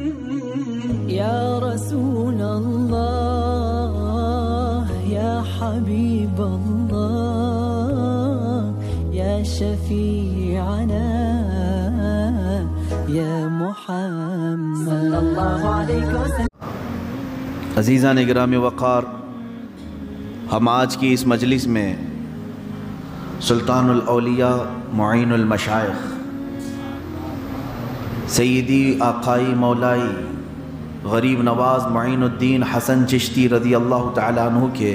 یا رسول اللہ یا حبیب اللہ یا شفیعنا یا محمد صلی اللہ علیہ وسلم۔ عزیزان گرامی وقار، ہم آج کی اس مجلس میں سلطان الاولیاء معین المشائخ سیدی آقائی مولائی غریب نواز معین الدین حسن چشتی رضی اللہ تعالیٰ عنہ کے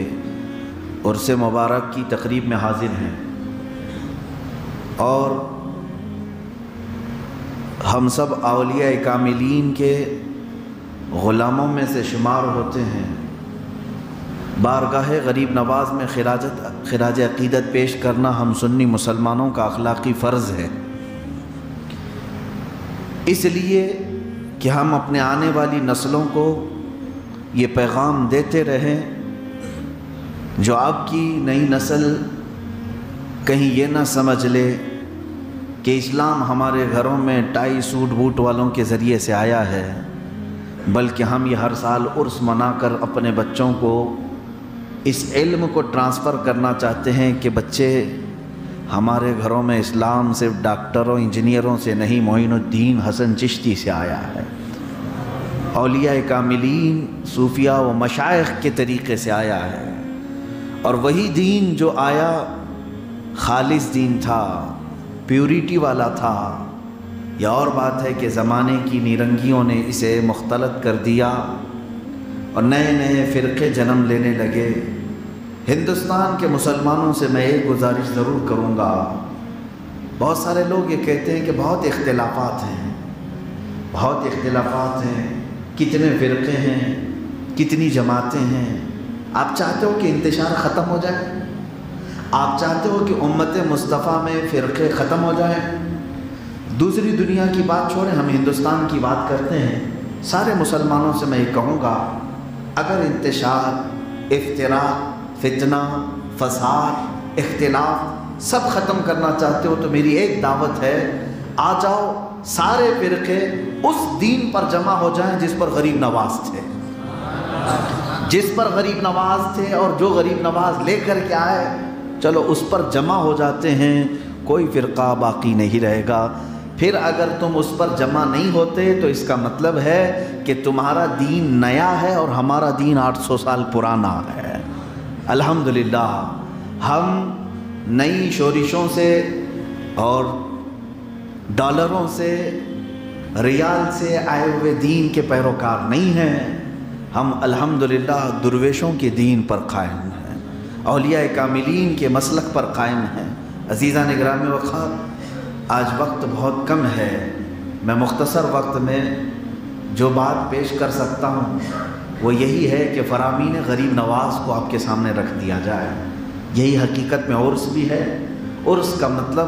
عرس مبارک کی تقریب میں حاضر ہیں، اور ہم سب اولیاء کاملین کے غلاموں میں سے شمار ہوتے ہیں۔ بارگاہ غریب نواز میں خراج عقیدت پیش کرنا ہم سنی مسلمانوں کا اخلاقی فرض ہے، اس لیے کہ ہم اپنے آنے والی نسلوں کو یہ پیغام دیتے رہیں، جو اب کی نئی نسل کہیں یہ نہ سمجھ لے کہ اسلام ہمارے گھروں میں ٹائی سوٹ بوٹ والوں کے ذریعے سے آیا ہے، بلکہ ہم یہ ہر سال عرس منا کر اپنے بچوں کو اس علم کو ٹرانسفر کرنا چاہتے ہیں کہ بچے ہمارے گھروں میں اسلام صرف ڈاکٹروں انجینئروں سے نہیں، معین الدین حسن چشتی سے آیا ہے، اولیاء کاملین صوفیاء و مشائخ کے طریقے سے آیا ہے، اور وہی دین جو آیا خالص دین تھا، پیوریٹی والا تھا۔ یہ اور بات ہے کہ زمانے کی نیرنگیوں نے اسے مختلط کر دیا اور نئے نئے فرقے جنم لینے لگے۔ ہندوستان کے مسلمانوں سے میں ایک گزارش ضرور کروں گا، بہت سارے لوگ یہ کہتے ہیں کہ بہت اختلافات ہیں، کتنے فرقے ہیں، کتنی جماعتیں ہیں۔ آپ چاہتے ہو کہ انتشار ختم ہو جائے؟ آپ چاہتے ہو کہ امت مصطفیٰ میں فرقے ختم ہو جائیں؟ دوسری دنیا کی بات چھوڑیں، ہم ہندوستان کی بات کرتے ہیں۔ سارے مسلمانوں سے میں یہ کہوں گا، اگر انتشار، افتراق، فتنہ، فساد، اختلاف سب ختم کرنا چاہتے ہو تو میری ایک دعوت ہے، آ جاؤ سارے فرقے اس دین پر جمع ہو جائیں جس پر غریب نواز تھے، اور جو غریب نواز لے کر کے آئے، چلو اس پر جمع ہو جاتے ہیں، کوئی فرقہ باقی نہیں رہے گا۔ پھر اگر تم اس پر جمع نہیں ہوتے تو اس کا مطلب ہے کہ تمہارا دین نیا ہے اور ہمارا دین 800 سال پرانا ہے۔ الحمدللہ ہم نئی شورشوں سے اور ڈالروں سے، ریال سے آئے ہوئے دین کے پیروکار نہیں ہیں، ہم الحمدللہ درویشوں کے دین پر قائم ہیں، اولیاء کاملین کے مسلک پر قائم ہیں۔ عزیزان گرامی وقار، آج وقت بہت کم ہے، میں مختصر وقت میں جو بات پیش کر سکتا ہوں وہ یہی ہے کہ فرامین غریب نواز کو آپ کے سامنے رکھ دیا جائے۔ یہی حقیقت میں عرس بھی ہے۔ عرس کا مطلب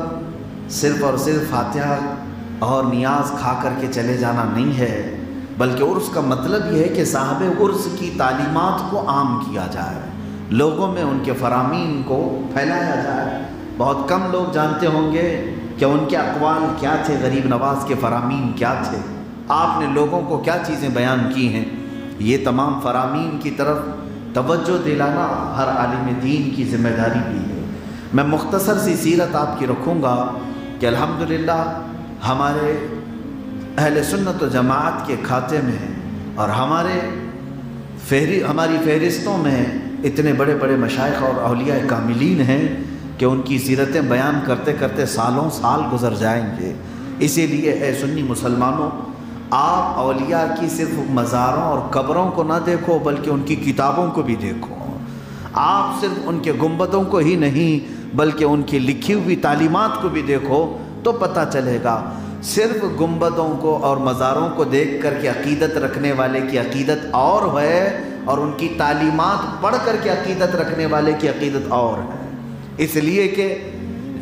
صرف اور صرف فاتحہ اور نیاز کھا کر کے چلے جانا نہیں ہے، بلکہ عرس کا مطلب یہ ہے کہ صاحب عرس کی تعلیمات کو عام کیا جائے، لوگوں میں ان کے فرامین کو پھیلایا جائے۔ بہت کم لوگ جانتے ہوں گے کہ ان کے اقوال کیا تھے، غریب نواز کے فرامین کیا تھے، آپ نے لوگوں کو کیا چیزیں بیان کی ہیں۔ یہ تمام فرامین کی طرف توجہ دلانا ہر عالم دین کی ذمہ داری بھی ہے۔ میں مختصر سی سیرت آپ کی رکھوں گا کہ الحمدللہ ہمارے اہل سنت و جماعت کے کھاتے میں اور ہماری فہرستوں میں اتنے بڑے بڑے مشائخ اور اولیاء کاملین ہیں کہ ان کی سیرتیں بیان کرتے کرتے سالوں سال گزر جائیں گے۔ اسی لیے اے سنی مسلمانوں، آپ اولیاء کی صرف مزاروں اور قبروں کو نہ دیکھو بلکہ ان کی کتابوں کو بھی دیکھو۔ آپ صرف ان کے گنبدوں کو ہی نہیں بلکہ ان کی لکھی ہوئی تعلیمات کو بھی دیکھو تو پتہ چلے گا۔ صرف گنبدوں کو اور مزاروں کو دیکھ کر کے عقیدت رکھنے والے کی عقیدت اور ہے، اور ان کی تعلیمات پڑھ کر کے عقیدت رکھنے والے کی عقیدت اور ہے۔ اس لیے کہ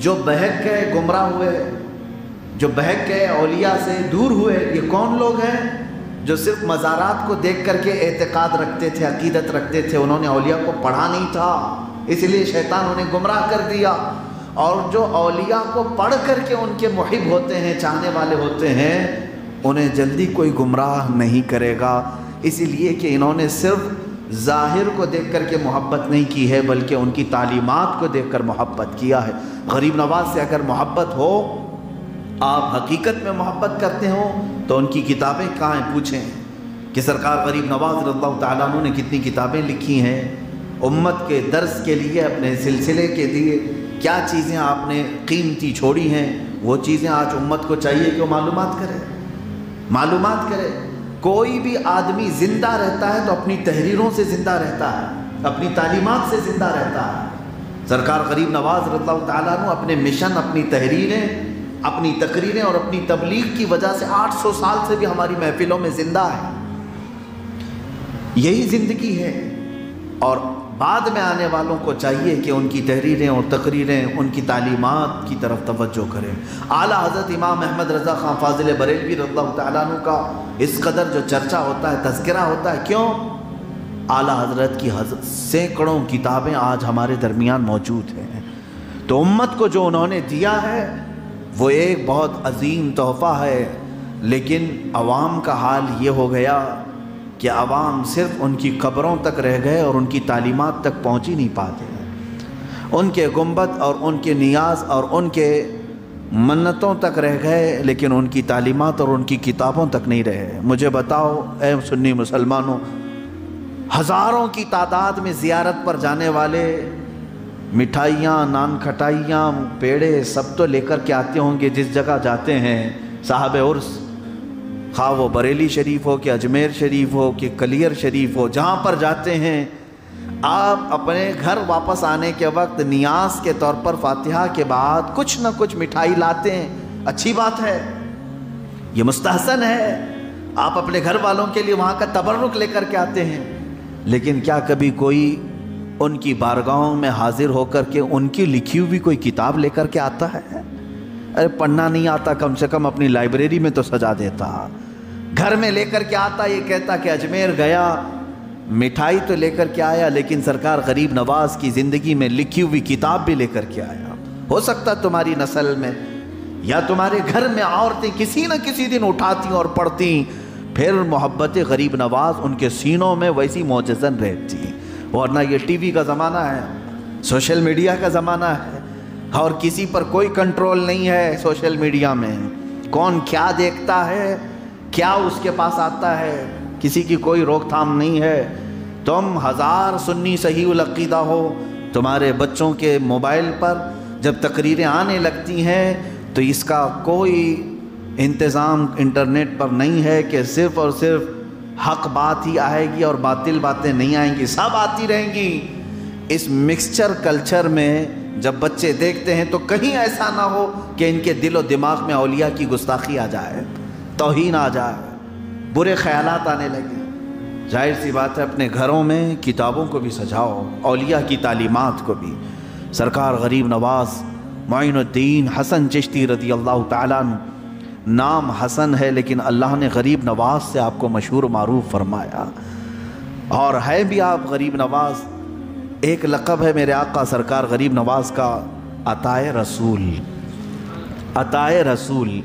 جو بہک گئے، گمراہ ہوئے، جو بہک گئے اولیاء سے دور ہوئے، یہ کون لوگ ہیں؟ جو صرف مزارات کو دیکھ کر کے اعتقاد رکھتے تھے، عقیدت رکھتے تھے، انہوں نے اولیاء کو پڑھا نہیں تھا، اس لیے شیطان انہیں گمراہ کر دیا۔ اور جو اولیاء کو پڑھ کر کے ان کے محب ہوتے ہیں، چاہنے والے ہوتے ہیں، انہیں جلدی کوئی گمراہ نہیں کرے گا، اسی لیے کہ انہوں نے صرف ظاہر کو دیکھ کر کے محبت نہیں کی ہے بلکہ ان کی تعلیمات کو دیکھ کر محبت کیا ہے۔ غریب نواز سے اگر محبت ہو، آپ حقیقت میں محبت کرتے ہو تو ان کی کتابیں کہاں ہیں؟ پوچھیں کہ سرکار غریب نواز رضی اللہ تعالیٰ عنہ نے کتنی کتابیں لکھی ہیں امت کے درس کے لیے، اپنے سلسلے کے لیے کیا چیزیں آپ نے قیمتی چھوڑی ہیں، وہ چیزیں آج امت کو چاہیے کہ وہ معلومات کرے۔ کوئی بھی آدمی زندہ رہتا ہے تو اپنی تحریروں سے زندہ رہتا ہے، اپنی تعلیمات سے زندہ رہتا ہے۔ سرکار غریب نواز رضی اللہ تعالیٰ عنہ اپنے مشن، اپنی تحریریں، اپنی تقریریں اور اپنی تبلیغ کی وجہ سے 800 سال سے بھی ہماری محفلوں میں زندہ ہے۔ یہی زندگی ہے، اور بعد میں آنے والوں کو چاہیے کہ ان کی تحریریں اور تقریریں، ان کی تعلیمات کی طرف توجہ کریں۔ اعلیٰ حضرت امام احمد رضا خان فاضل بریلوی رضی اللہ تعالیٰ عنہ کا اس قدر جو چرچا ہوتا ہے، تذکرہ ہوتا ہے، کیوں؟ اعلیٰ حضرت کی سینکڑوں کتابیں آج ہمارے درمیان موجود ہیں۔ تو امت کو جو انہوں نے دیا ہے وہ ایک بہت عظیم تحفہ ہے، لیکن عوام کا حال یہ ہو گیا کہ عوام صرف ان کی قبروں تک رہ گئے اور ان کی تعلیمات تک پہنچ ہی نہیں پاتے ہیں۔ ان کے گنبد اور ان کے نیاز اور ان کے منتوں تک رہ گئے، لیکن ان کی تعلیمات اور ان کی کتابوں تک نہیں رہے۔ مجھے بتاؤ اے سنی مسلمانوں، ہزاروں کی تعداد میں زیارت پر جانے والے مٹھائیاں، نان کھٹائیاں، پیڑے سب تو لے کر کے آتے ہوں گے جس جگہ جاتے ہیں صاحب عرس، خواہ وہ بریلی شریف ہو کہ اجمیر شریف ہو کہ کلیر شریف ہو، جہاں پر جاتے ہیں آپ اپنے گھر واپس آنے کے وقت نیاز کے طور پر فاتحہ کے بعد کچھ نہ کچھ مٹھائی لاتے ہیں۔ اچھی بات ہے، یہ مستحسن ہے، آپ اپنے گھر والوں کے لیے وہاں کا تبرک لے کر کے آتے ہیں، لیکن کیا کبھی کوئی ان کی بارگاہوں میں حاضر ہو کر کے ان کی لکھی ہوئی کوئی کتاب لے کر کے آتا ہے؟ ارے پڑھنا نہیں آتا، کم سے کم اپنی لائبریری میں تو سجا دیتا، گھر میں لے کر کے آتا، یہ کہتا کہ اجمیر گیا، مٹھائی تو لے کر کے آیا، لیکن سرکار غریب نواز کی زندگی میں لکھی ہوئی کتاب بھی لے کر کے آیا۔ ہو سکتا تمہاری نسل میں یا تمہارے گھر میں عورتیں کسی نہ کسی دن اٹھاتی اور پڑھتی، پھر محبت غریب نواز ان کے سینوں میں ویسی معجزن رہتی۔ ورنہ یہ ٹی وی کا زمانہ ہے، سوشل میڈیا کا زمانہ ہے، اور کسی پر کوئی کنٹرول نہیں ہے۔ سوشل میڈیا میں کون کیا دیکھتا ہے، کیا اس کے پاس آتا ہے، کسی کی کوئی روک تھام نہیں ہے۔ تم ہزار سنی صحیح العقیدہ ہو، تمہارے بچوں کے موبائل پر جب تقریریں آنے لگتی ہیں تو اس کا کوئی انتظام انٹرنیٹ پر نہیں ہے کہ صرف اور صرف حق بات ہی آئے گی اور باطل باتیں نہیں آئیں گی، سب آتی رہیں گی۔ اس مکسچر کلچر میں جب بچے دیکھتے ہیں تو کہیں ایسا نہ ہو کہ ان کے دل و دماغ میں اولیاء کی گستاخی آ جائے، توہین آ جائے، برے خیالات آنے لگے۔ ظاہر سی بات ہے اپنے گھروں میں کتابوں کو بھی سجاؤ، اولیاء کی تعلیمات کو بھی۔ سرکار غریب نواز معین الدین حسن چشتی رضی اللہ تعالیٰ عنہ، نام حسن ہے لیکن اللہ نے غریب نواز سے آپ کو مشہور و معروف فرمایا، اور ہے بھی آپ غریب نواز۔ ایک لقب ہے میرے آقا سرکار غریب نواز کا، عطائے رسول۔ عطائے رسول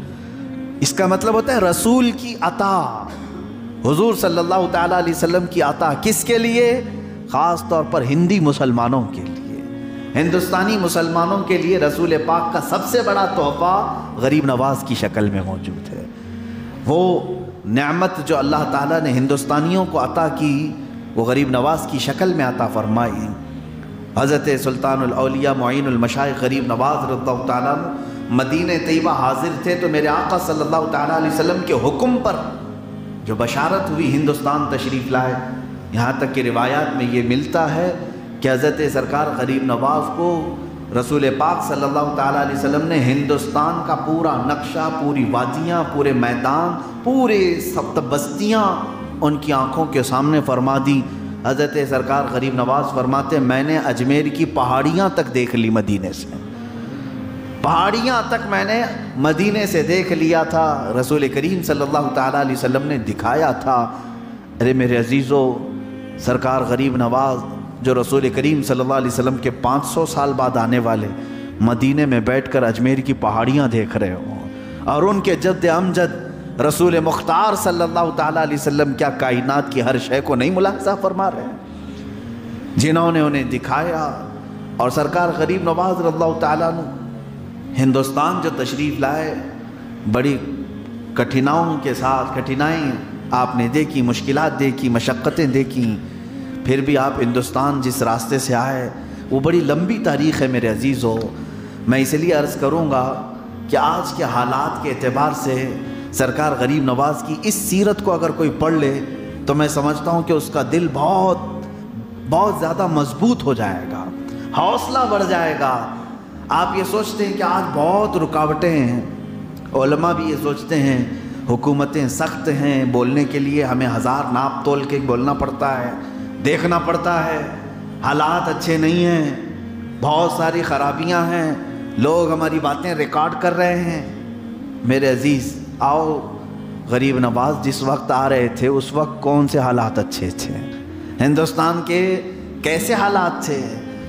اس کا مطلب ہوتا ہے رسول کی عطا، حضور صلی اللہ تعالیٰ علیہ وسلم کی عطا۔ کس کے لیے؟ خاص طور پر ہندی مسلمانوں کے لیے، ہندوستانی مسلمانوں کے لیے رسول پاک کا سب سے بڑا تحفہ غریب نواز کی شکل میں موجود ہے۔ وہ نعمت جو اللہ تعالیٰ نے ہندوستانیوں کو عطا کی وہ غریب نواز کی شکل میں عطا فرمائی۔ حضرت سلطان الاولیاء معین المشائخ غریب نواز رضی اللہ تعالیٰ مدینہ طیبہ حاضر تھے تو میرے آقا صلی اللہ تعالیٰ علیہ وسلم کے حکم پر جو بشارت ہوئی ہندوستان تشریف لائے۔ یہاں تک کہ روایات میں یہ ملتا ہے کہ حضرت سرکار غریب نواز کو رسول پاک صلی اللہ تعالیٰ علیہ وسلم نے ہندوستان کا پورا نقشہ، پوری وادیاں، پورے میدان، پورے سب بستیاں ان کی آنکھوں کے سامنے فرما دی۔ حضرت سرکار غریب نواز فرماتے میں نے اجمیر کی پہاڑیاں تک دیکھ لی، مدینے سے پہاڑیاں تک میں نے مدینے سے دیکھ لیا تھا، رسول کریم صلی اللہ تعالیٰ علیہ وسلم نے دکھایا تھا۔ ارے میرے عزیزو، سرکار غریب نواز جو رسول کریم صلی اللہ علیہ وسلم کے 500 سال بعد آنے والے مدینے میں بیٹھ کر اجمیر کی پہاڑیاں دیکھ رہے ہوں، اور ان کے جد امجد رسول مختار صلی اللہ تعالیٰ علیہ وسلم کیا کائنات کی ہر شے کو نہیں ملاحظہ فرما رہے ہیں؟ جنہوں نے انہیں دکھایا. اور سرکار غریب نواز رضی اللہ تعالیٰ عنہ ہندوستان جو تشریف لائے، بڑی کٹھناؤں کے ساتھ، کٹھنائیں آپ نے دیکھی، مشکلات دیکھی، مشقتیں دیکھی، پھر بھی آپ ہندوستان جس راستے سے آئے وہ بڑی لمبی تاریخ ہے میرے عزیزو. میں اس لیے عرض کروں گا کہ آج کے حالات کے اعتبار سے سرکار غریب نواز کی اس سیرت کو اگر کوئی پڑھ لے تو میں سمجھتا ہوں کہ اس کا دل بہت زیادہ مضبوط ہو جائے گا، حوصلہ بڑھ جائے گا. آپ یہ سوچتے ہیں کہ آج بہت رکاوٹیں ہیں، علماء بھی یہ سوچتے ہیں حکومتیں سخت ہیں، بولنے کے لیے ہمیں ہزار ناپ تول کے بولنا پڑتا ہے، دیکھنا پڑتا ہے، حالات اچھے نہیں ہیں، بہت ساری خرابیاں ہیں، لوگ ہماری باتیں ریکارڈ کر رہے ہیں. میرے عزیز آؤ، غریب نواز جس وقت آ رہے تھے اس وقت کون سے حالات اچھے تھے؟ ہندوستان کے کیسے حالات تھے؟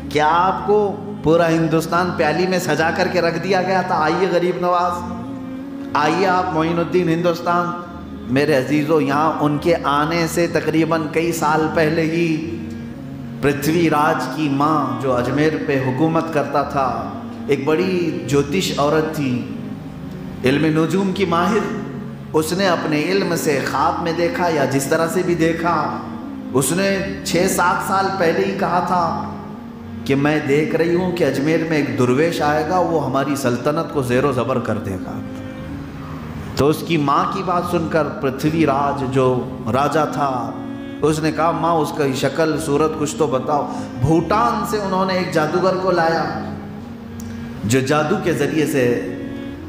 کیا آپ کو پورا ہندوستان پیالی میں سجا کر کے رکھ دیا گیا تھا؟ آئیے غریب نواز، آئیے آپ معین الدین ہندوستان. میرے عزیزو، یہاں ان کے آنے سے تقریباً کئی سال پہلے ہی پرتھوی راج کی ماں جو اجمیر پہ حکومت کرتا تھا، ایک بڑی جوتش عورت تھی، علم نجوم کی ماہر. اس نے اپنے علم سے خواب میں دیکھا یا جس طرح سے بھی دیکھا، اس نے 6-7 سال پہلے ہی کہا تھا کہ میں دیکھ رہی ہوں کہ اجمیر میں ایک درویش آئے گا، وہ ہماری سلطنت کو زیر و زبر کر دے گا. تو اس کی ماں کی بات سن کر پرتھوی راج جو راجا تھا، اس نے کہا ماں اس کا شکل صورت کچھ تو بتاؤ. بھوٹان سے انہوں نے ایک جادوگر کو لایا جو جادو کے ذریعے سے،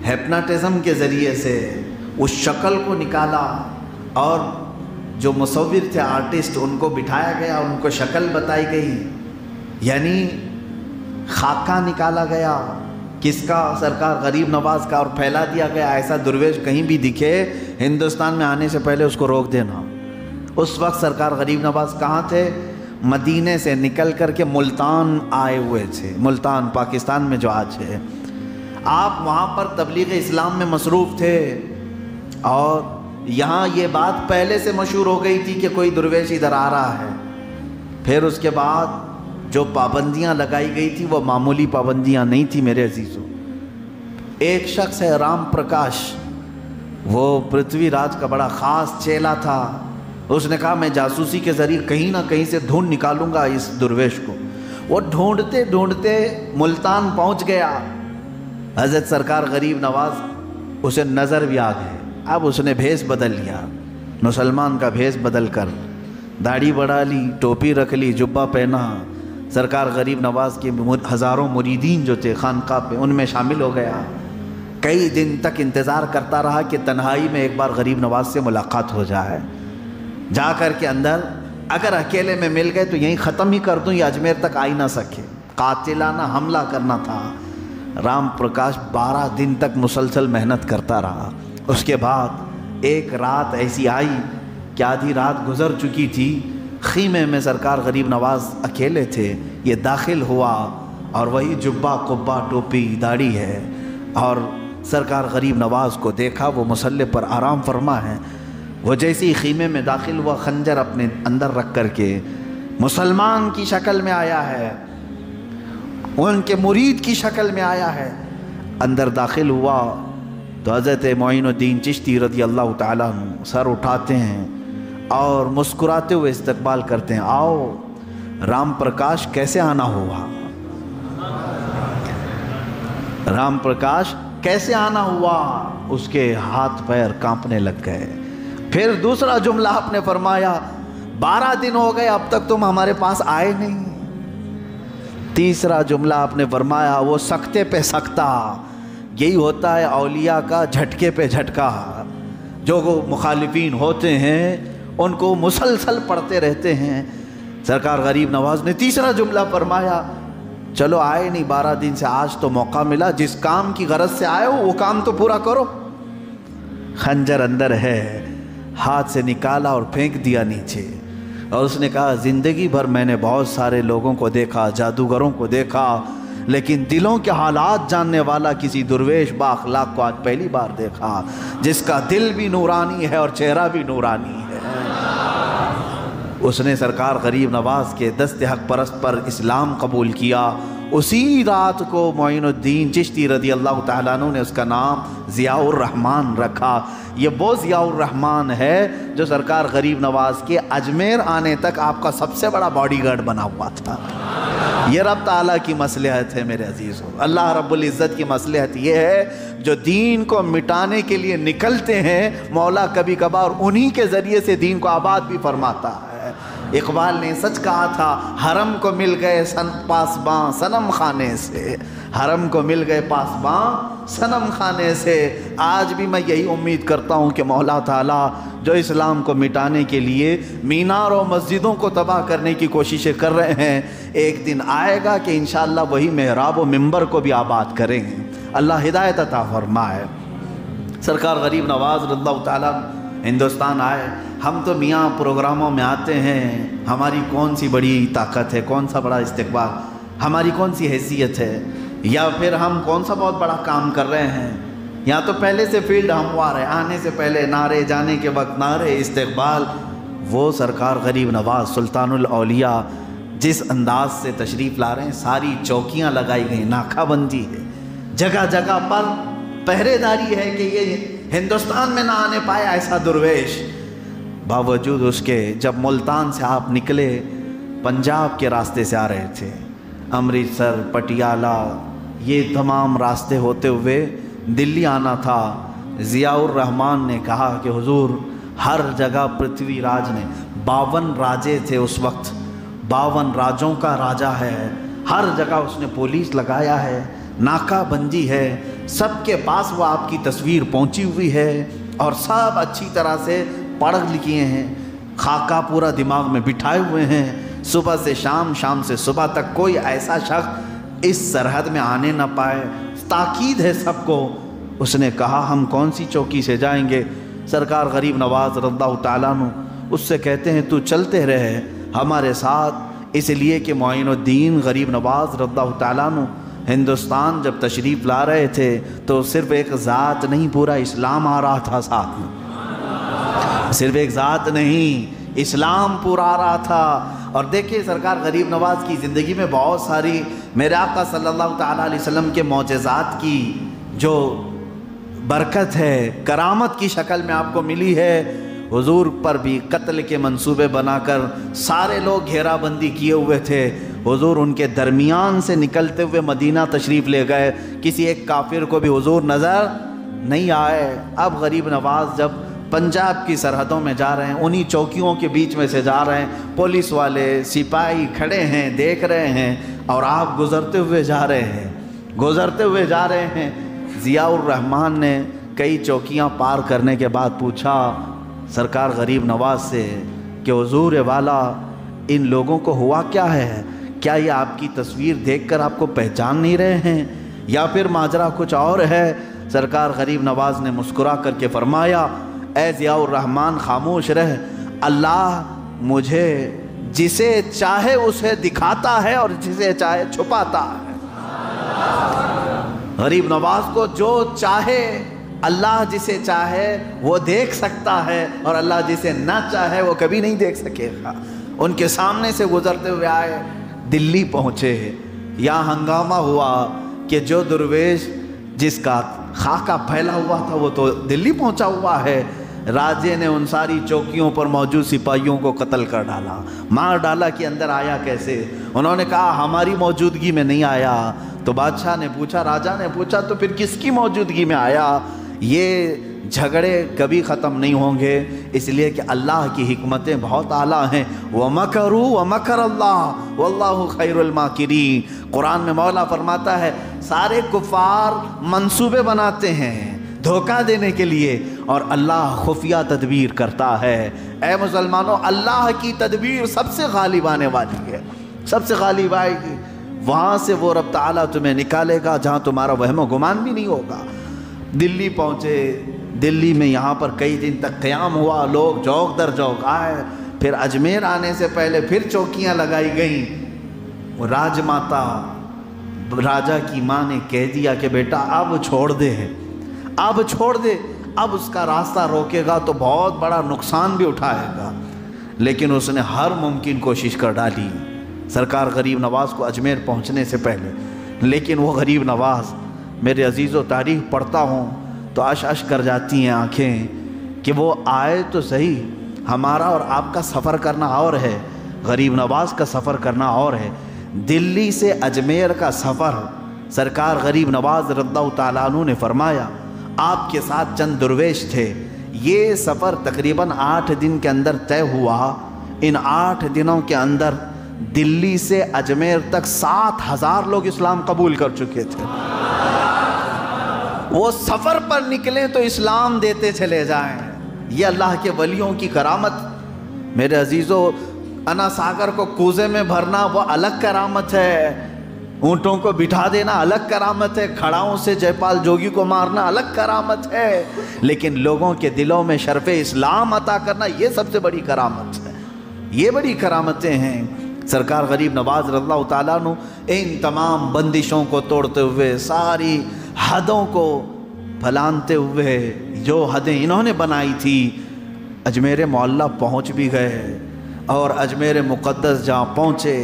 ہیپناٹزم کے ذریعے سے اس شکل کو نکالا، اور جو مصور تھے آرٹسٹ ان کو بٹھایا گیا، ان کو شکل بتائی گئی، یعنی خاکہ نکالا گیا کس کا؟ سرکار غریب نواز کا، اور پھیلا دیا گیا ایسا درویش کہیں بھی دکھے ہندوستان میں آنے سے پہلے اس کو روک دینا. اس وقت سرکار غریب نواز کہاں تھے؟ مدینے سے نکل کر کے ملتان آئے ہوئے تھے، ملتان پاکستان میں جو آج ہے. آپ وہاں پر تبلیغ اسلام میں مصروف تھے، اور یہاں یہ بات پہلے سے مشہور ہو گئی تھی کہ کوئی درویش ادھر آ رہا ہے. پھر اس کے بعد جو پابندیاں لگائی گئی تھی وہ معمولی پابندیاں نہیں تھی میرے عزیزوں. ایک شخص ہے رام پرکاش، وہ پرتھوی راج کا بڑا خاص چیلا تھا. اس نے کہا میں جاسوسی کے ذریعے کہیں نہ کہیں سے ڈھونڈ نکالوں گا اس درویش کو. وہ ڈھونڈتے ڈھونڈتے ملتان پہنچ گیا. حضرت سرکار غریب نواز اسے نظر بھی آ گئے. اب اس نے بھیس بدل لیا، مسلمان کا بھیس بدل کر داڑھی بڑھا لی، ٹوپی رکھ لی، جبہ پہنا. سرکار غریب نواز کے ہزاروں مریدین جو تھے خانقاہ پہ، ان میں شامل ہو گیا. کئی دن تک انتظار کرتا رہا کہ تنہائی میں ایک بار غریب نواز سے ملاقات ہو جائے. جا کر کے اندر اگر اکیلے میں مل گئے تو یہیں ختم ہی کر دوں، یہ اجمیر تک آ ہی نہ سکے. قاتلانہ حملہ کرنا تھا. رام پرکاش 12 دن تک مسلسل محنت کرتا رہا. اس کے بعد ایک رات ایسی آئی کہ آدھی رات گزر چکی تھی، خیمے میں سرکار غریب نواز اکیلے تھے. یہ داخل ہوا اور وہی جبہ قبہ ٹوپی داڑھی ہے، اور سرکار غریب نواز کو دیکھا وہ مصلی پر آرام فرما ہے. وہ جیسی خیمے میں داخل ہوا، خنجر اپنے اندر رکھ کر کے مسلمان کی شکل میں آیا ہے، ان کے مرید کی شکل میں آیا ہے. اندر داخل ہوا تو حضرت معین الدین چشتی رضی اللہ تعالیٰ عنہ سر اٹھاتے ہیں اور مسکراتے ہوئے استقبال کرتے ہیں. آؤ رام پرکاش کیسے آنا ہوا؟ رام پرکاش کیسے آنا ہوا؟ اس کے ہاتھ پیر کانپنے لگ گئے. پھر دوسرا جملہ آپ نے فرمایا 12 دن ہو گئے اب تک تم ہمارے پاس آئے نہیں. تیسرا جملہ آپ نے فرمایا وہ سکتے پہ سکتا. یہی ہوتا ہے اولیاء کا جھٹکے پہ جھٹکا. جو وہ مخالفین ہوتے ہیں ان کو مسلسل پڑھتے رہتے ہیں. سرکار غریب نواز نے تیسرا جملہ فرمایا چلو آئے نہیں 12 دن سے، آج تو موقع ملا، جس کام کی غرض سے آئے ہو وہ کام تو پورا کرو. خنجر اندر ہے، ہاتھ سے نکالا اور پھینک دیا نیچے. اور اس نے کہا زندگی بھر میں نے بہت سارے لوگوں کو دیکھا، جادوگروں کو دیکھا، لیکن دلوں کے حالات جاننے والا کسی درویش با اخلاق کو آج پہلی بار دیکھا، جس کا دل بھی نورانی ہے اور چہرہ بھی نورانی ہے۔ اس نے سرکار غریب نواز کے دست حق پرست پر اسلام قبول کیا۔ اسی رات کو معین الدین چشتی رضی اللہ تعالیٰ عنہ نے اس کا نام ضیاء الرحمن رکھا۔ یہ وہ ضیاء الرحمن ہے جو سرکار غریب نواز کے اجمیر آنے تک آپ کا سب سے بڑا باڈی گارڈ بنا ہوا تھا۔ یہ رب تعالیٰ کی مصلحت ہے میرے عزیزوں، اللہ رب العزت کی مصلحت یہ ہے جو دین کو مٹانے کے لیے نکلتے ہیں، مولا کبھی کبھار انہی کے ذریعے سے دین کو آباد بھی فرماتا ہے۔ اقبال نے سچ کہا تھا، حرم کو مل گئے پاسباں صنم خانے سے، حرم کو مل گئے پاسباں صنم خانے سے۔ آج بھی میں یہی امید کرتا ہوں کہ مولا تعالیٰ جو اسلام کو مٹانے کے لیے مینار و مسجدوں کو تباہ کرنے کی کوششیں کر رہے ہیں، ایک دن آئے گا کہ انشاءاللہ وہی محراب و منبر کو بھی آباد کریں گے۔ اللہ ہدایت عطا فرمائے۔ سرکار غریب نواز رضی اللہ تعالیٰ ہندوستان آئے۔ ہم تو میاں پروگراموں میں آتے ہیں، ہماری کون سی بڑی طاقت ہے، کون سا بڑا استقبال، ہماری کون سی حیثیت ہے، یا پھر ہم کون سا بہت بڑا کام کر رہے ہیں۔ یا تو پہلے سے فیلڈ ہموار ہے، آنے سے پہلے نعرے، جانے کے وقت نعرے، استقبال۔ وہ سرکار غریب نواز سلطان الاولیاء جس انداز سے تشریف لا رہے ہیں، ساری چوکیاں لگائی گئی، ناکہ بندی ہے، جگہ جگہ پر پہرے داری ہے کہ یہ ہندوستان میں نہ آنے پائے ایسا درویش۔ باوجود اس کے جب ملتان سے آپ نکلے، پنجاب کے راستے سے آ رہے تھے، امرتسر، پٹیالہ، یہ تمام راستے ہوتے ہوئے دلی آنا تھا۔ ضیاء الرحمن نے کہا کہ حضور ہر جگہ پرتھوی راج نے 52 راجے تھے اس وقت، 52 راجوں کا راجہ ہے، ہر جگہ اس نے پولیس لگایا ہے، ناکہ بندی ہے، سب کے پاس وہ آپ کی تصویر پہنچی ہوئی ہے اور سب اچھی طرح سے پڑھ لکھے ہیں، خاکہ پورا دماغ میں بٹھائے ہوئے ہیں۔ صبح سے شام، شام سے صبح تک کوئی ایسا شخص اس سرحد میں آنے نہ پائے، تاکید ہے سب کو۔ اس نے کہا ہم کون سی چوکی سے جائیں گے؟ سرکار غریب نواز رضی اللہ تعالیٰ عنہ اس سے کہتے ہیں تو چلتے رہے ہمارے ساتھ، اس لیے کہ معین الدین غریب نواز رضی اللہ تعالیٰ عنہ ہندوستان جب تشریف لا رہے تھے تو صرف ایک ذات نہیں، پورا اسلام آ رہا تھا ساتھ میں، صرف ایک ذات نہیں، اسلام پورا آ رہا تھا۔ اور دیکھیں سرکار غریب نواز کی زندگی میں بہت ساری میرے آقا صلی اللہ تعالیٰ علیہ وسلم کے معجزات کی جو برکت ہے، کرامت کی شکل میں آپ کو ملی ہے۔ حضور پر بھی قتل کے منصوبے بنا کر سارے لوگ گھیرا بندی کیے ہوئے تھے، حضور ان کے درمیان سے نکلتے ہوئے مدینہ تشریف لے گئے، کسی ایک کافر کو بھی حضور نظر نہیں آئے۔ اب غریب نواز جب پنجاب کی سرحدوں میں جا رہے ہیں، انہی چوکیوں کے بیچ میں سے جا رہے ہیں، پولیس والے سپاہی کھڑے ہیں، دیکھ رہے ہیں، اور آپ گزرتے ہوئے جا رہے ہیں، گزرتے ہوئے جا رہے ہیں۔ ضیاء الرحمن نے کئی چوکیاں پار کرنے کے بعد پوچھا سرکار غریب نواز سے کہ حضور والا ان لوگوں کو ہوا کیا ہے؟ کیا یہ آپ کی تصویر دیکھ کر آپ کو پہچان نہیں رہے ہیں یا پھر ماجرا کچھ اور ہے؟ سرکار غریب نواز نے مسکرا کر کے فرمایا اے ضیاء الرحمن خاموش رہ، اللہ مجھے جسے چاہے اسے دکھاتا ہے اور جسے چاہے چھپاتا ہے۔ غریب نواز کو جو چاہے اللہ جسے چاہے وہ دیکھ سکتا ہے، اور اللہ جسے نہ چاہے وہ کبھی نہیں دیکھ سکے گا۔ ان کے سامنے سے گزرتے ہوئے آئے، دلی پہنچے، یہاں ہنگامہ ہوا کہ جو درویش جس کا خاکہ پھیلا ہوا تھا وہ تو دلی پہنچا ہوا ہے۔ راجے نے ان ساری چوکیوں پر موجود سپاہیوں کو قتل کر ڈالا، مار ڈالا کہ اندر آیا کیسے؟ انہوں نے کہا ہماری موجودگی میں نہیں آیا۔ تو بادشاہ نے پوچھا، راجہ نے پوچھا تو پھر کس کی موجودگی میں آیا؟ یہ جھگڑے کبھی ختم نہیں ہوں گے، اس لیے کہ اللہ کی حکمتیں بہت اعلیٰ ہیں۔ وَمَكَرُوا وَمَكَرَ اللَّهُ وَاللَّهُ خَيْرُ الْمَاكِرِينَ۔ قرآن میں مولا فرماتا ہے سارے کفار منصوبے بناتے ہیں دھوکہ دینے کے لیے، اور اللہ خفیہ تدبیر کرتا ہے۔ اے مسلمانوں، اللہ کی تدبیر سب سے غالب آنے والی ہے، سب سے غالب آئے گی۔ وہاں سے وہ رب تعالیٰ تمہیں نکالے گا جہاں تمہارا وہم و گمان بھی نہیں ہوگا۔ دلی پہنچے، دلی میں یہاں پر کئی دن تک قیام ہوا، لوگ جوک در جوک آئے۔ پھر اجمیر آنے سے پہلے پھر چوکیاں لگائی گئیں۔ وہ راج ماتا راجا کی ماں نے کہہ دیا کہ بیٹا اب چھوڑ دے، اب چھوڑ دے، اب اس کا راستہ روکے گا تو بہت بڑا نقصان بھی اٹھائے گا، لیکن اس نے ہر ممکن کوشش کر ڈالی سرکار غریب نواز کو اجمیر پہنچنے سے پہلے، لیکن وہ غریب نواز، میرے عزیز و تاریخ پڑھتا ہوں تو اش اش کر جاتی ہیں آنکھیں کہ وہ آئے تو صحیح، ہمارا اور آپ کا سفر کرنا اور ہے، غریب نواز کا سفر کرنا اور ہے۔ دلی سے اجمیر کا سفر سرکار غریب نواز رضی اللہ تعالیٰ عنہ نے فرمایا، آپ کے ساتھ چند درویش تھے، یہ سفر تقریباً 8 دن کے اندر طے ہوا۔ ان 8 دنوں کے اندر دلی سے اجمیر تک 7,000 لوگ اسلام قبول کر چکے تھے۔ وہ سفر پر نکلیں تو اسلام دیتے چلے جائیں، یہ اللہ کے ولیوں کی کرامت۔ میرے عزیزو، انا ساگر کو کوزے میں بھرنا وہ الگ کرامت ہے، اونٹوں کو بٹھا دینا الگ کرامت ہے، کھڑاؤں سے جے پال جوگی کو مارنا الگ کرامت ہے، لیکن لوگوں کے دلوں میں شرف اسلام عطا کرنا یہ سب سے بڑی کرامت ہے۔ یہ بڑی کرامتیں ہیں۔ سرکار غریب نواز رضی اللہ تعالیٰ عنہ ان تمام بندشوں کو توڑتے ہوئے، ساری حدوں کو پھلانتے ہوئے، جو حدیں انہوں نے بنائی تھی، اجمیر معلیٰ پہنچ بھی گئے، اور اجمیر مقدس جہاں پہنچے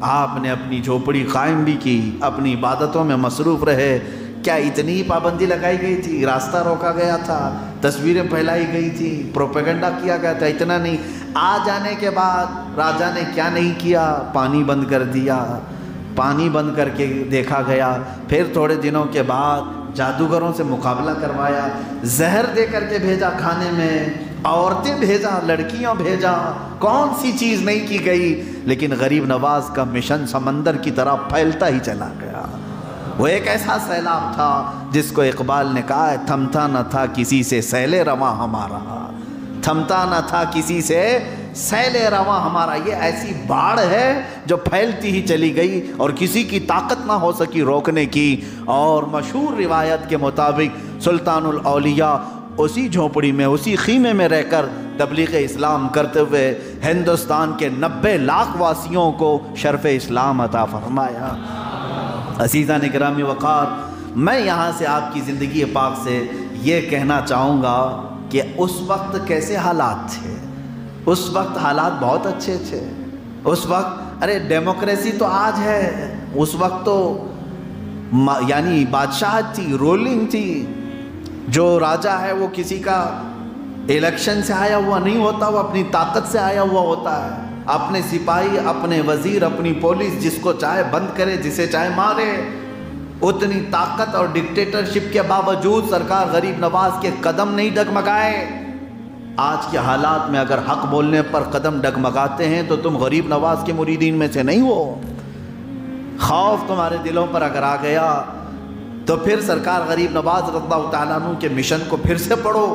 آپ نے اپنی جھوپڑی قائم بھی کی، اپنی عبادتوں میں مصروف رہے۔ کیا اتنی پابندی لگائی گئی تھی؟ راستہ روکا گیا تھا، تصویریں پھیلائی گئی تھی، پروپیگنڈا کیا گیا تھا؟ اتنا نہیں۔ آ جانے کے بعد راجا نے کیا نہیں کیا؟ پانی بند کر دیا، پانی بند کر کے دیکھا گیا۔ پھر تھوڑے دنوں کے بعد جادوگروں سے مقابلہ کروایا، زہر دے کر کے بھیجا کھانے میں، عورتیں بھیجا، لڑکیاں بھیجا، کون سی چیز نہیں کی گئی؟ لیکن غریب نواز کا مشن سمندر کی طرح پھیلتا ہی چلا گیا۔ وہ ایک ایسا سیلاب تھا جس کو اقبال نے کہا ہے، تھمتا نہ تھا کسی سے سیل رواں ہمارا، تھمتا نہ تھا کسی سے سیل رواں ہمارا۔ یہ ایسی باڑھ ہے جو پھیلتی ہی چلی گئی اور کسی کی طاقت نہ ہو سکی روکنے کی۔ اور مشہور روایت کے مطابق سلطان الاولیاء اسی جھونپڑی میں، اسی خیمے میں رہ کر تبلیغ اسلام کرتے ہوئے ہندوستان کے 90 لاکھ واسیوں کو شرف اسلام عطا فرمایا۔ عزیزان گرامی وقار، میں یہاں سے آپ کی زندگی پاک سے یہ کہنا چاہوں گا کہ اس وقت کیسے حالات تھے۔ اس وقت حالات بہت اچھے تھے۔ اس وقت ڈیموکریسی تو آج ہے، اس وقت تو یعنی بادشاہت تھی، رولنگ تھی۔ جو راجا ہے وہ کسی کا الیکشن سے آیا ہوا نہیں ہوتا، وہ اپنی طاقت سے آیا ہوا ہوتا ہے۔ اپنے سپاہی، اپنے وزیر، اپنی پولیس جس کو چاہے بند کرے، جسے چاہے مارے۔ اتنی طاقت اور ڈکٹیٹرشپ کے باوجود سرکار غریب نواز کے قدم نہیں ڈگمگائے۔ آج کے حالات میں اگر حق بولنے پر قدم ڈگمگاتے ہیں تو تم غریب نواز کے مریدین میں سے نہیں ہو۔ خوف تمہارے دلوں پر اگر آ گیا تو پھر سرکار غریب نواز رضی اللہ تعالیٰ عنہ کے مشن کو پھر سے پڑھو۔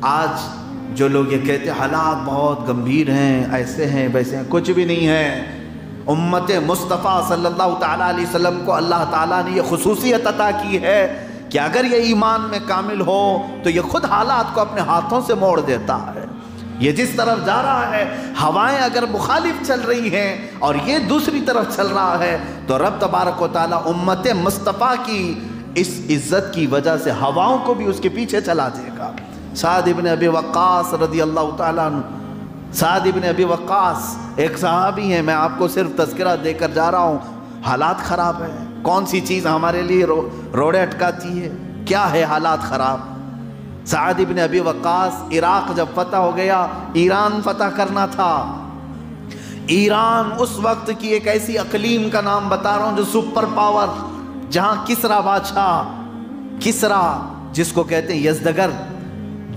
آج جو لوگ یہ کہتے ہیں حالات بہت گمبھیر ہیں، ایسے ہیں ویسے ہیں، کچھ بھی نہیں ہے۔ امت مصطفیٰ صلی اللہ تعالیٰ علیہ وسلم کو اللہ تعالیٰ نے یہ خصوصیت عطا کی ہے کہ اگر یہ ایمان میں کامل ہو تو یہ خود حالات کو اپنے ہاتھوں سے موڑ دیتا ہے۔ یہ جس طرف جا رہا ہے، ہوائیں اگر مخالف چل رہی ہیں اور یہ دوسری طرف چل رہا ہے، تو رب تبارک و تعالیٰ امت مصطفیٰ کی اس عزت کی وجہ سے ہواؤں کو بھی اس کے پیچھے چلا دے گا۔ سعد ابن ابی وقاص رضی اللہ تعالیٰ عنہ، سعد ابن ابی وقاص ایک صحابی ہیں، میں آپ کو صرف تذکرہ دے کر جا رہا ہوں۔ حالات خراب ہیں، کون سی چیز ہمارے لیے روڑے اٹکاتی ہے؟ کیا ہے حالات خراب؟ سعد ابن ابی وقاص، عراق جب فتح ہو گیا، ایران فتح کرنا تھا۔ ایران اس وقت کی ایک ایسی اقلیم کا نام بتا رہا ہوں جو سپر پاور، جہاں کسرا بادشاہ، کسرا جس کو کہتے ہیں یزدگر،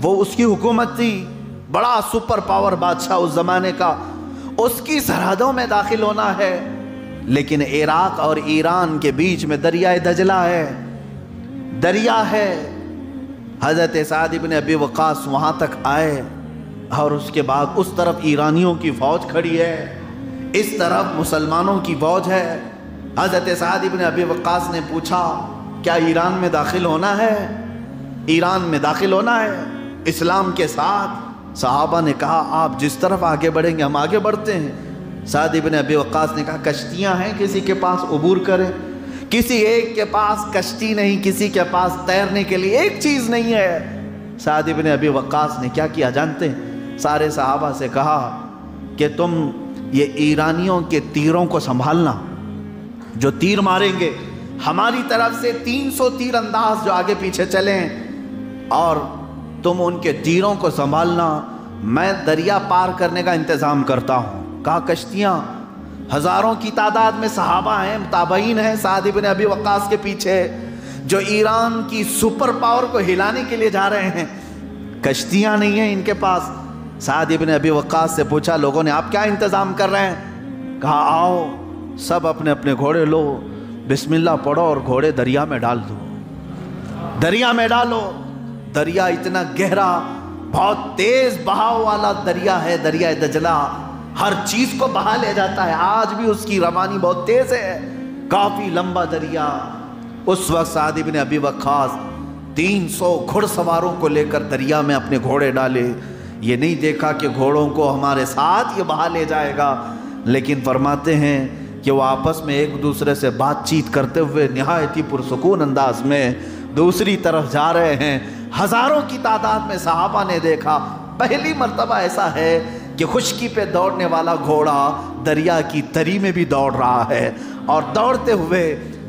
وہ اس کی حکومت تھی، بڑا سپر پاور بادشاہ اس زمانے کا۔ اس کی سرحدوں میں داخل ہونا ہے، لیکن عراق اور ایران کے بیچ میں دریائے دجلہ ہے، دریا ہے۔ حضرت سعد ابن ابی وقاص وہاں تک آئے اور اس کے بعد اس طرف ایرانیوں کی فوج کھڑی ہے، اس طرف مسلمانوں کی فوج ہے۔ حضرت سعد ابن ابی وقاص نے پوچھا کیا ایران میں داخل ہونا ہے؟ ایران میں داخل ہونا ہے اسلام کے ساتھ؟ صحابہ نے کہا آپ جس طرف آگے بڑھیں گے ہم آگے بڑھتے ہیں۔ سعد ابن ابی وقاص نے کہا کشتیاں ہیں کسی کے پاس عبور کریں؟ کسی ایک کے پاس کشتی نہیں، کسی کے پاس تیرنے کے لیے ایک چیز نہیں ہے۔ سعد ابن ابی وقاص نے کیا کیا جانتے ہیں؟ سارے صحابہ سے کہا کہ تم یہ ایرانیوں کے تیروں کو سنبھالنا، جو تیر ماریں گے ہماری طرف سے 300 تیر انداز جو آگے پیچھے چلیں، اور تم ان کے تیروں کو سنبھالنا، میں دریا پار کرنے کا انتظام کرتا ہوں۔ کہا کشتیاں، ہزاروں کی تعداد میں صحابہ ہیں، تابعین ہیں سعد ابن ابی وقاص کے پیچھے، جو ایران کی سپر پاور کو ہلانے کے لیے جا رہے ہیں، کشتیاں نہیں ہیں ان کے پاس۔ سعد ابن ابی وقاص سے پوچھا لوگوں نے آپ کیا انتظام کر رہے ہیں؟ کہا آؤ سب اپنے اپنے گھوڑے لو، بسم اللہ پڑھو اور گھوڑے دریا میں ڈال دو، دریا میں ڈالو۔ دریا اتنا گہرا، بہت تیز بہاؤ والا دریا ہے دریا دجلہ، ہر چیز کو بہا لے جاتا ہے، آج بھی اس کی روانی بہت تیز ہے، کافی لمبا دریا۔ اس وقت سعد ابن ابی وقاص 300 گھڑ سواروں کو لے کر دریا میں اپنے گھوڑے ڈالے۔ یہ نہیں دیکھا کہ گھوڑوں کو ہمارے ساتھ یہ بہا لے جائے گا، لیکن فرماتے ہیں کہ وہ آپس میں ایک دوسرے سے بات چیت کرتے ہوئے نہایت ہی پرسکون انداز میں دوسری طرف جا رہے ہیں۔ ہزاروں کی تعداد میں صحابہ نے دیکھا، پہلی مرتبہ ایسا ہے کہ خشکی پہ دوڑنے والا گھوڑا دریا کی تری میں بھی دوڑ رہا ہے، اور دوڑتے ہوئے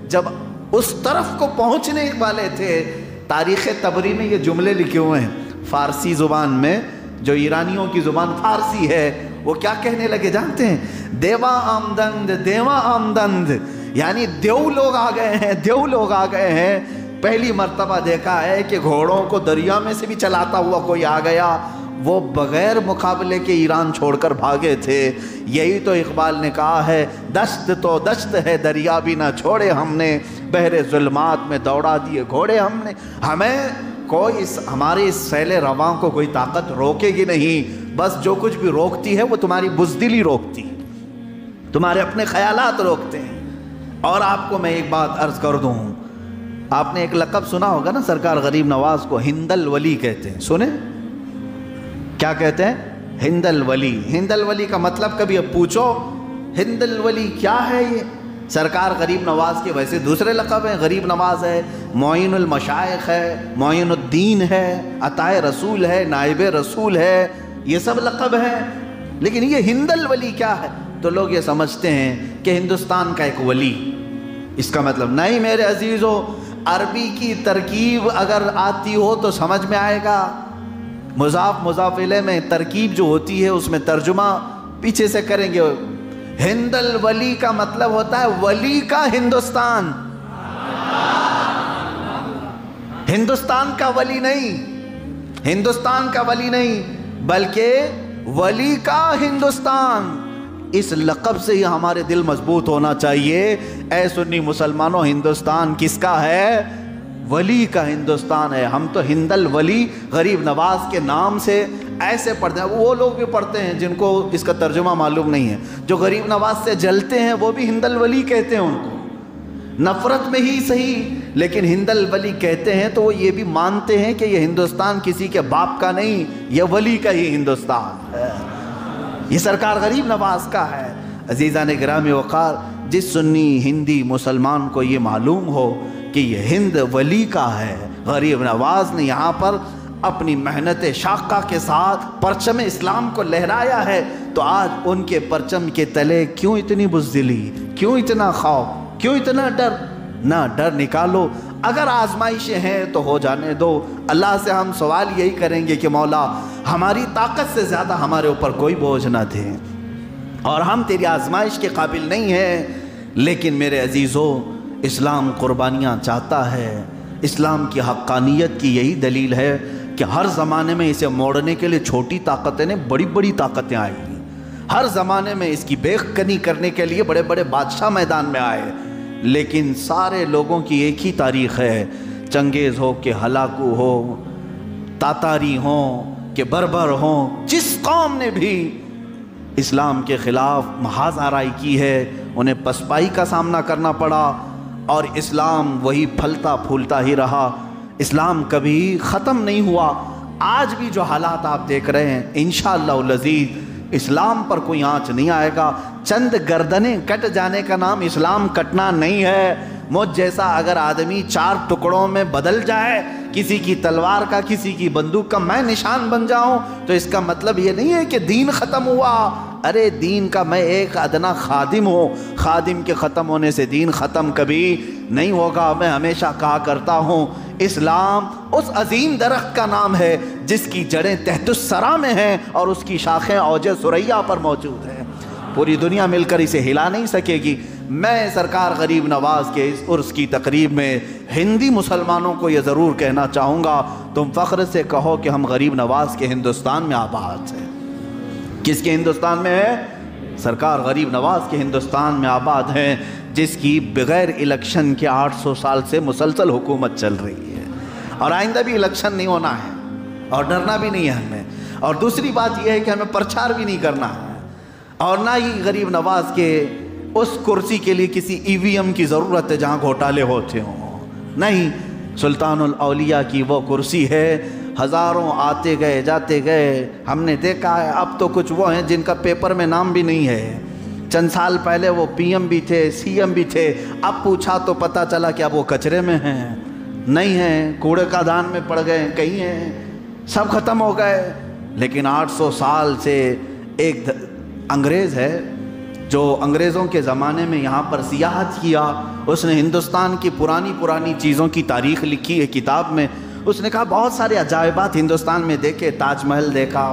جب اس طرف کو پہنچنے والے تھے، تاریخ طبری میں یہ جملے لکھے ہوئے ہیں فارسی زبان میں، جو ایرانیوں کی زبان فارسی ہے، وہ کیا کہنے لگے جانتے ہیں؟ دیوا آمدند، دیوا آمدند، یعنی دیو لوگ آ گئے ہیں، دیو لوگ آ گئے ہیں۔ پہلی مرتبہ دیکھا ہے کہ گھوڑوں کو دریا میں سے بھی چلاتا ہوا کوئی آ گیا، وہ بغیر مقابلے کے ایران چھوڑ کر بھاگے تھے۔ یہی تو اقبال نے کہا ہے، دشت تو دشت ہے دریا بھی نہ چھوڑے ہم نے، بحر ظلمات میں دوڑا دیے گھوڑے ہم نے۔ ہمیں کوئی ہمارے اس سیل رواں کو کوئی طاقت روکے گی نہیں، بس جو کچھ بھی روکتی ہے وہ تمہاری بزدلی روکتی ہے، تمہارے اپنے خیالات روکتے ہیں۔ اور آپ کو میں ایک بات عرض کر دوں، آپ نے ایک لقب سنا ہوگا نا سرکار غریب نواز کو، ہند الولی کہتے ہیں، سنے؟ کیا کہتے ہیں؟ ہند الولی۔ ہند الولی کا مطلب کبھی اب پوچھو ہند الولی کیا ہے؟ یہ سرکار غریب نواز کے ویسے دوسرے لقب ہیں، غریب نواز ہے، معین المشائخ ہے، معین الدین ہے، عطائے رسول ہے، نائب رسول ہے، یہ سب لقب ہیں، لیکن یہ ہند الولی کیا ہے؟ تو لوگ یہ سمجھتے ہیں کہ ہندوستان کا ایک ولی، اس کا مطلب نہیں میرے عزیزو، عربی کی ترکیب اگر آتی ہو تو سمجھ میں آئے گا۔ مضاف مضاف الیہ میں ترکیب جو ہوتی ہے اس میں ترجمہ پیچھے سے کریں گے۔ ہند الولی کا مطلب ہوتا ہے ولی کا ہندوستان، ہندوستان کا ولی نہیں، ہندوستان کا ولی نہیں بلکہ ولی کا ہندوستان۔ اس لقب سے ہی ہمارے دل مضبوط ہونا چاہیے۔ اے سنی مسلمانوں، ہندوستان کس کا ہے؟ ولی کا ہندوستان ہے۔ ہم تو ہند الولی غریب نواز کے نام سے ایسے پڑھتے ہیں، وہ لوگ بھی پڑھتے ہیں جن کو اس کا ترجمہ معلوم نہیں ہے، جو غریب نواز سے جلتے ہیں وہ بھی ہند الولی کہتے ہیں ان کو، نفرت میں ہی صحیح، لیکن ہند الولی کہتے ہیں تو وہ یہ بھی مانتے ہیں کہ یہ ہندوستان کسی کے باپ کا نہیں، یہ ولی کا ہی ہندوستان ہے، یہ سرکار غریب نواز کا ہے۔ عزیزان گرامی وقار، جس سنی ہندی مسلمان کو یہ معلوم ہو کہ یہ ہند ولی کا ہے، غریب نواز نے یہاں پر اپنی محنت شاقہ کے ساتھ پرچم اسلام کو لہرایا ہے، تو آج ان کے پرچم کے تلے کیوں اتنی بزدلی، کیوں اتنا خوف، کیوں اتنا ڈر؟ نہ ڈر نکالو، اگر آزمائشیں ہیں تو ہو جانے دو۔ اللہ سے ہم سوال یہی کریں گے کہ مولا ہماری طاقت سے زیادہ ہمارے اوپر کوئی بوجھ نہ دے، اور ہم تیری آزمائش کے قابل نہیں ہیں، لیکن میرے عزیزو اسلام قربانیاں چاہتا ہے۔ اسلام کی حقانیت کی یہی دلیل ہے کہ ہر زمانے میں اسے موڑنے کے لیے چھوٹی طاقتیں نے بڑی بڑی طاقتیں آئی ہیں، ہر زمانے میں اس کی بے کنی کرنے کے لیے بڑے بڑے بادشاہ میدان میں آئے، لیکن سارے لوگوں کی ایک ہی تاریخ ہے، چنگیز ہو کہ ہلاکو ہو، تاتاری ہوں کہ بربر ہوں، جس قوم نے بھی اسلام کے خلاف محاذ آرائی کی ہے انہیں پسپائی کا سامنا کرنا پڑا، اور اسلام وہی پھلتا پھولتا ہی رہا، اسلام کبھی ختم نہیں ہوا۔ آج بھی جو حالات آپ دیکھ رہے ہیں انشاءاللہ العزیز اسلام پر کوئی آنچ نہیں آئے گا، چند گردنیں کٹ جانے کا نام اسلام کٹنا نہیں ہے، مجھ جیسا اگر آدمی 4 ٹکڑوں میں بدل جائے، کسی کی تلوار کا کسی کی بندوق کا، میں نشان بن جاؤں، تو اس کا مطلب یہ نہیں ہے کہ دین ختم ہوا۔ ارے دین کا میں ایک ادنا خادم ہوں، خادم کے ختم ہونے سے دین ختم کبھی نہیں ہوگا۔ میں ہمیشہ کہا کرتا ہوں اسلام اس عظیم درخت کا نام ہے جس کی جڑیں تحت الثری میں ہیں اور اس کی شاخیں اوج ثریا پر موجود ہیں، پوری دنیا مل کر اسے ہلا نہیں سکے گی۔ میں سرکار غریب نواز کے اس عرس کی تقریب میں ہندی مسلمانوں کو یہ ضرور کہنا چاہوں گا، تم فخر سے کہو کہ ہم غریب نواز کے ہندوستان میں آباد ہیں۔ کس کے ہندوستان میں ہے؟ سرکار غریب نواز کے ہندوستان میں آباد ہیں، جس کی بغیر الیکشن کے 800 سال سے مسلسل حکومت چل رہی ہے، اور آئندہ بھی الیکشن نہیں ہونا ہے اور ڈرنا بھی نہیں ہے ہمیں۔ اور دوسری بات یہ ہے کہ ہمیں پرچار بھی نہیں کرنا ہے، اور نہ ہی غریب نواز کے اس کرسی کے لیے کسی EVM کی ضرورت ہے جہاں گھوٹالے ہوتے ہوں۔ نہیں، سلطان الاولیاء کی وہ کرسی ہے، ہزاروں آتے گئے جاتے گئے، ہم نے دیکھا ہے۔ اب تو کچھ وہ ہیں جن کا پیپر میں نام بھی نہیں ہے، چند سال پہلے وہ PM بھی تھے، CM بھی تھے، اب پوچھا تو پتہ چلا کہ اب وہ کچرے میں ہیں، نہیں ہیں، کوڑے کا دان میں پڑ گئے، کہیں ہیں، سب ختم ہو گئے۔ لیکن 800 سال سے ایک انگریز ہے جو انگریزوں کے زمانے میں یہاں پر سیاحت کیا، اس نے ہندوستان کی پرانی چیزوں کی تاریخ لکھی ہے کتاب میں۔ اس نے کہا بہت سارے عجائبات ہندوستان میں دیکھے، تاج محل دیکھا،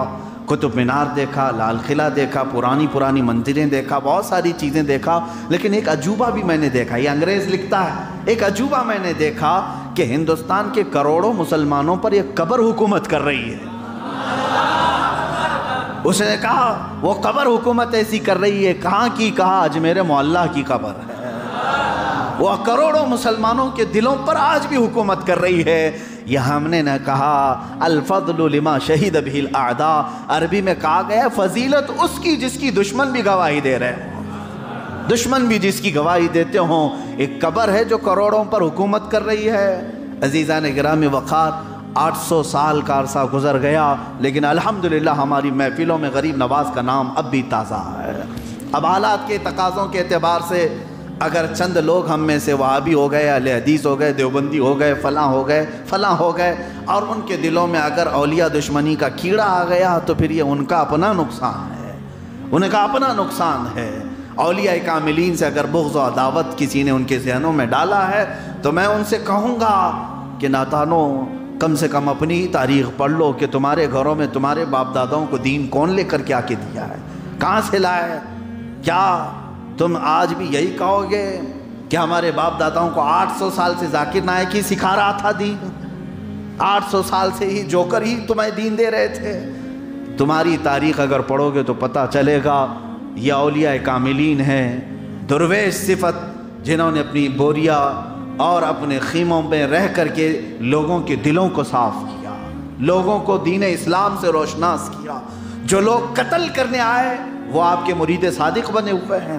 قطب مینار دیکھا، لال قلعہ دیکھا، پرانی مندریں دیکھا، بہت ساری چیزیں دیکھا، لیکن ایک عجوبہ بھی میں نے دیکھا۔ یہ انگریز لکھتا ہے، ایک عجوبہ میں نے دیکھا کہ ہندوستان کے کروڑوں مسلمانوں پر یہ قبر حکومت کر رہی ہے۔ اس نے کہا وہ قبر حکومت ایسی کر رہی ہے، کہاں کی؟ کہا اجمیر معلیٰ کی قبر ہے، وہ کروڑوں مسلمانوں کے دلوں پر آج بھی حکومت کر رہی ہے۔ یہ ہم نے نہ کہا الفضل لما شہید بہ الاعداء، عربی میں کہا گیا فضیلت اس کی جس کی دشمن بھی گواہی دے رہے ہوں، دشمن بھی جس کی گواہی دیتے ہوں۔ ایک قبر ہے جو کروڑوں پر حکومت کر رہی ہے۔ عزیزان گرامی وقار، 800 سال کا عرصہ گزر گیا، لیکن الحمدللہ ہماری محفلوں میں غریب نواز کا نام اب بھی تازہ ہے۔ اب حالات کے تقاضوں کے اعتبار سے اگر چند لوگ ہم میں سے وہابی ہو گئے، اہل حدیث ہو گئے، دیوبندی ہو گئے، فلاں ہو گئے، اور ان کے دلوں میں اگر اولیاء دشمنی کا کیڑا آ گیا تو پھر یہ ان کا اپنا نقصان ہے، ان کا اپنا نقصان ہے۔ اولیاء کاملین سے اگر بغض و عداوت کسی نے ان کے ذہنوں میں ڈالا ہے تو میں ان سے کہوں گا کہ ناتانو، کم سے کم اپنی تاریخ پڑھ لو کہ تمہارے گھروں میں تمہارے باپ داداؤں کو دین کون لے کر کے آ کے دیا ہے، کہاں سے لائے؟ کیا تم آج بھی یہی کہو گے کہ ہمارے باپ داداؤں کو 800 سال سے ذاکر نائک ہی سکھا رہا تھا دین؟ 800 سال سے ہی جوکر ہی تمہیں دین دے رہے تھے؟ تمہاری تاریخ اگر پڑھو گے تو پتہ چلے گا یہ اولیاء کاملین ہیں، درویش صفت، جنہوں نے اپنی بوریا اور اپنے خیموں میں رہ کر کے لوگوں کے دلوں کو صاف کیا، لوگوں کو دین اسلام سے روشناس کیا۔ جو لوگ قتل کرنے آئے وہ آپ کے مرید صادق بنے ہوئے ہیں۔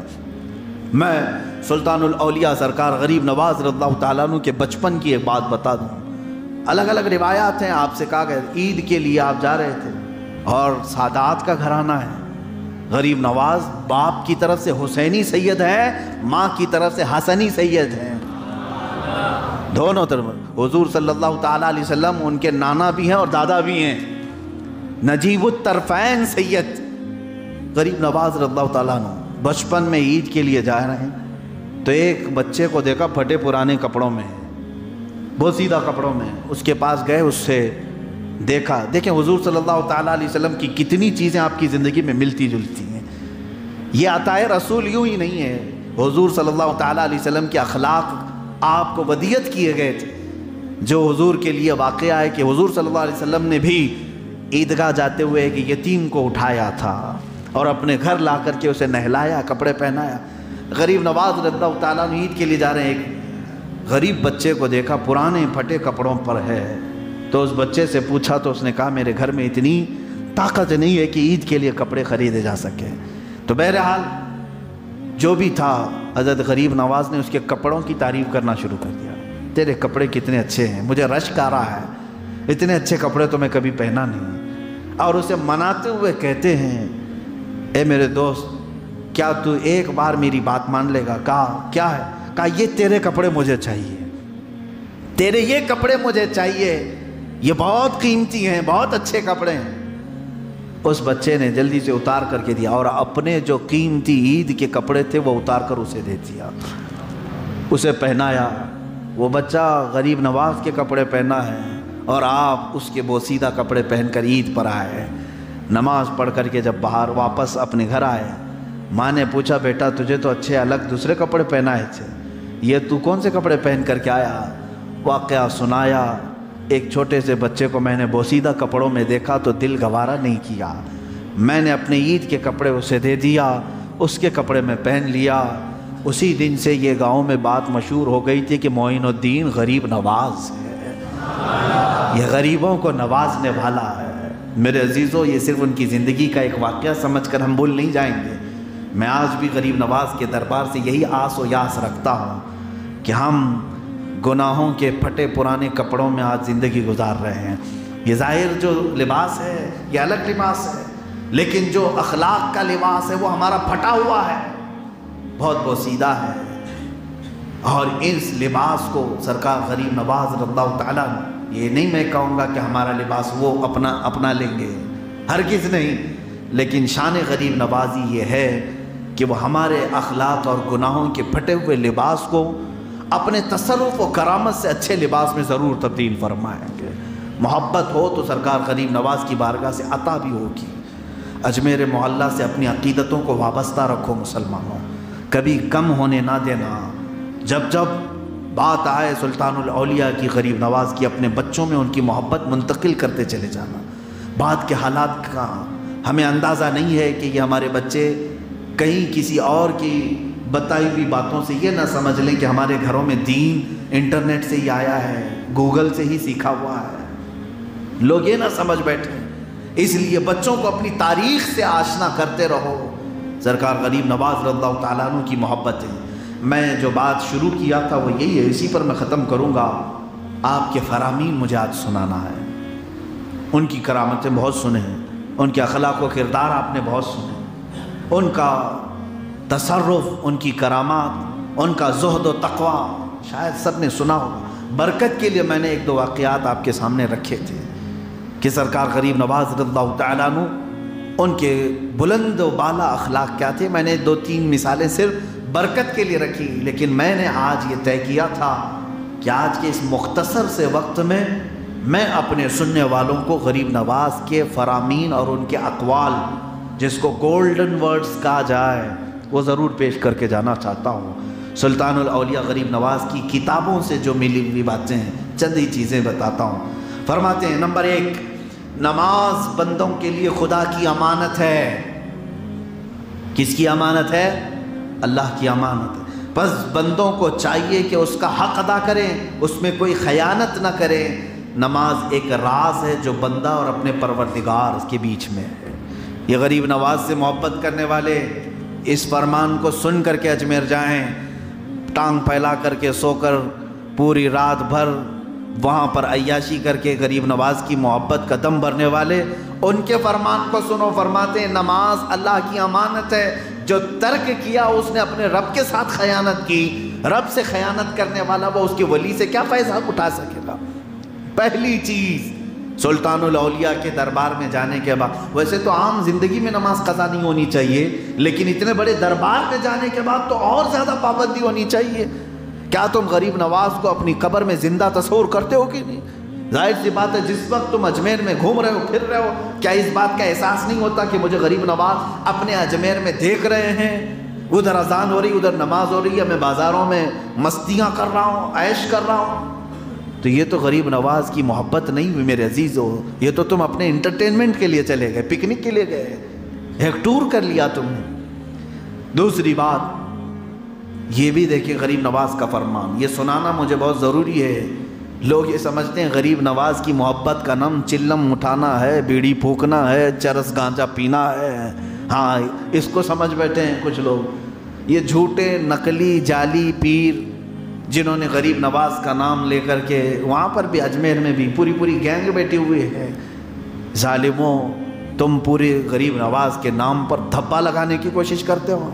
میں سلطان الاولیاء سرکار غریب نواز رضی اللہ تعالیٰ عنہ کے بچپن کی ایک بات بتا دوں۔ الگ الگ روایات ہیں، آپ سے کہا گیا عید کے لیے آپ جا رہے تھے اور سادات کا گھرانہ ہے۔ غریب نواز باپ کی طرف سے حسینی سید ہے، ماں کی طرف سے حسنی سید ہیں، دونوں طرف۔ حضور صلی اللہ تعالیٰ علیہ وسلم ان کے نانا بھی ہیں اور دادا بھی ہیں، نجیب الطرفین سید غریب نواز رضی اللہ تعالیٰ عنہ۔ بچپن میں عید کے لیے جا رہے ہیں تو ایک بچے کو دیکھا پھٹے پرانے کپڑوں میں، بوسیدہ کپڑوں میں، اس کے پاس گئے، اس سے دیکھا۔ دیکھیں حضور صلی اللہ تعالیٰ علیہ وسلم کی کتنی چیزیں آپ کی زندگی میں ملتی جلتی ہیں۔ یہ عطائے رسول یوں ہی نہیں ہے، حضور صلی اللہ تعالیٰ علیہ وسلم کے اخلاق آپ کو ودیت کیے گئے تھے، جو حضور کے لیے واقعہ ہے کہ حضور صلی اللہ علیہ وسلم نے بھی عیدگاہ جاتے ہوئے ایک یتیم کو اٹھایا تھا اور اپنے گھر لا کر کے اسے نہلایا، کپڑے پہنایا۔ غریب نواز رضی اللہ تعالیٰ عنہ عید کے لیے جا رہے ہیں، ایک غریب بچے کو دیکھا پرانے پھٹے کپڑوں پر ہے، تو اس بچے سے پوچھا تو اس نے کہا میرے گھر میں اتنی طاقت نہیں ہے کہ عید کے لیے کپڑے خریدے جا سکے۔ تو بہرحال جو بھی تھا، حضرت غریب نواز نے اس کے کپڑوں کی تعریف کرنا شروع کر دیا، تیرے کپڑے کتنے اچھے ہیں، مجھے رشک آ رہا ہے، اتنے اچھے کپڑے تو میں کبھی پہنا نہیں۔ اور اسے مناتے ہوئے کہتے ہیں اے میرے دوست، کیا تو ایک بار میری بات مان لے گا؟ کہا کیا ہے؟ کہا یہ تیرے کپڑے مجھے چاہیے، تیرے یہ کپڑے مجھے چاہیے، یہ بہت قیمتی ہیں، بہت اچھے کپڑے ہیں۔ اس بچے نے جلدی سے اتار کر کے دیا، اور اپنے جو قیمتی عید کے کپڑے تھے وہ اتار کر اسے دے دیا، اسے پہنایا۔ وہ بچہ غریب نواز کے کپڑے پہنا ہے اور آپ اس کے بوسیدہ کپڑے پہن کر عید پر آئے۔ نماز پڑھ کر کے جب باہر واپس اپنے گھر آئے، ماں نے پوچھا بیٹا تجھے تو اچھے الگ دوسرے کپڑے پہنائے تھے، یہ تو کون سے کپڑے پہن کر کے آیا؟ واقعہ سنایا۔ ایک چھوٹے سے بچے کو میں نے بوسیدہ کپڑوں میں دیکھا تو دل گوارا نہیں کیا، میں نے اپنے عید کے کپڑے اسے دے دیا، اس کے کپڑے میں پہن لیا۔ اسی دن سے یہ گاؤں میں بات مشہور ہو گئی تھی کہ معین الدین غریب نواز ہے، یہ غریبوں کو نوازنے والا ہے۔ میرے عزیزو، یہ صرف ان کی زندگی کا ایک واقعہ سمجھ کر ہم بھول نہیں جائیں گے۔ میں آج بھی غریب نواز کے دربار سے یہی آس و یاس رکھتا ہوں کہ ہم گناہوں کے پھٹے پرانے کپڑوں میں آج زندگی گزار رہے ہیں۔ یہ ظاہر جو لباس ہے یہ الگ لباس ہے، لیکن جو اخلاق کا لباس ہے وہ ہمارا پھٹا ہوا ہے، بہت بوسیدہ ہے۔ اور اس لباس کو سرکار غریب نواز رضی اللہ تعالیٰ، یہ نہیں میں کہوں گا کہ ہمارا لباس وہ اپنا لیں گے، ہرگز نہیں، لیکن شان غریب نوازی یہ ہے کہ وہ ہمارے اخلاق اور گناہوں کے پھٹے ہوئے لباس کو اپنے تصرف و کرامت سے اچھے لباس میں ضرور تبدیل فرمائیں گے۔ محبت ہو تو سرکار غریب نواز کی بارگاہ سے عطا بھی ہوگی۔ اجمیر محلہ سے اپنی عقیدتوں کو وابستہ رکھو مسلمانوں، کبھی کم ہونے نہ دینا۔ جب جب بات آئے سلطان الاولیاء کی، غریب نواز کی، اپنے بچوں میں ان کی محبت منتقل کرتے چلے جانا۔ بات کے حالات کا ہمیں اندازہ نہیں ہے کہ یہ ہمارے بچے کہیں کسی اور کی بتائی ہوئی باتوں سے یہ نہ سمجھ لیں کہ ہمارے گھروں میں دین انٹرنیٹ سے ہی آیا ہے، گوگل سے ہی سیکھا ہوا ہے، لوگ یہ نہ سمجھ بیٹھے۔ اس لیے بچوں کو اپنی تاریخ سے آشنا کرتے رہو۔ سرکار غریب نواز رضی اللہ تعالیٰ عنہ کی محبت ہے۔ میں جو بات شروع کیا تھا وہ یہی ہے، اسی پر میں ختم کروں گا۔ آپ کے فرامین مجھے آج سنانا ہے۔ ان کی کرامتیں بہت سنے ہیں، ان کے اخلاق و کردار آپ نے بہت سنے، ان کا تصرف، ان کی کرامات، ان کا زہد و تقوی شاید سب نے سنا ہوگا۔ برکت کے لیے میں نے ایک دو واقعات آپ کے سامنے رکھے تھے کہ سرکار غریب نواز رضی اللہ تعالیٰ عنہ ان کے بلند و بالا اخلاق کیا تھے۔ میں نے دو تین مثالیں صرف برکت کے لیے رکھی، لیکن میں نے آج یہ طے کیا تھا کہ آج کے اس مختصر سے وقت میں میں اپنے سننے والوں کو غریب نواز کے فرامین اور ان کے اقوال، جس کو گولڈن ورڈز کہا جائے، وہ ضرور پیش کر کے جانا چاہتا ہوں۔ سلطان الاولیاء غریب نواز کی کتابوں سے جو ملی ہوئی باتیں ہیں، چند ہی چیزیں بتاتا ہوں۔ فرماتے ہیں، نمبر 1، نماز بندوں کے لیے خدا کی امانت ہے۔ کس کی امانت ہے؟ اللہ کی امانت ہے۔ بس بندوں کو چاہیے کہ اس کا حق ادا کریں، اس میں کوئی خیانت نہ کریں۔ نماز ایک راز ہے جو بندہ اور اپنے پروردگار کے بیچ میں ہے۔ یہ غریب نواز سے محبت کرنے والے اس فرمان کو سن کر کے اجمیر جائیں، ٹانگ پھیلا کر کے سو کر پوری رات بھر وہاں پر عیاشی کر کے غریب نواز کی محبت کا دم بھرنے والے ان کے فرمان کو سنو۔ فرماتے ہیں، نماز اللہ کی امانت ہے، جو ترک کیا اس نے اپنے رب کے ساتھ خیانت کی۔ رب سے خیانت کرنے والا وہ اس کے ولی سے کیا فائدہ اٹھا سکے گا؟ پہلی چیز، سلطان الاولیاء کے دربار میں جانے کے بعد، ویسے تو عام زندگی میں نماز قضا نہیں ہونی چاہیے، لیکن اتنے بڑے دربار میں جانے کے بعد تو اور زیادہ پابندی ہونی چاہیے۔ کیا تم غریب نواز کو اپنی قبر میں زندہ تصور کرتے ہو کہ نہیں؟ ظاہر سی بات ہے، جس وقت تم اجمیر میں گھوم رہے ہو، پھر رہے ہو، کیا اس بات کا احساس نہیں ہوتا کہ مجھے غریب نواز اپنے اجمیر میں دیکھ رہے ہیں؟ ادھر اذان ہو رہی، ادھر نماز ہو رہی ہے، میں بازاروں میں مستیاں کر رہا ہوں، عیش کر رہا ہوں۔ تو یہ تو غریب نواز کی محبت نہیں ہوئی میرے عزیزو، یہ تو تم اپنے انٹرٹینمنٹ کے لیے چلے گئے، پکنک کے لیے گئے، ایک ٹور کر لیا تم نے۔ دوسری بات یہ بھی دیکھیں، غریب نواز کا فرمان یہ سنانا مجھے بہت ضروری ہے۔ لوگ یہ سمجھتے ہیں غریب نواز کی محبت کا نام چلم اٹھانا ہے، بیڑی پھونکنا ہے، چرس گانجا پینا ہے، ہاں اس کو سمجھ بیٹھے ہیں کچھ لوگ۔ یہ جھوٹے نقلی جعلی پیر جنہوں نے غریب نواز کا نام لے کر کے، وہاں پر بھی اجمیر میں بھی پوری گینگ بیٹھی ہوئی ہے۔ ظالموں، تم پورے غریب نواز کے نام پر دھبا لگانے کی کوشش کرتے ہو۔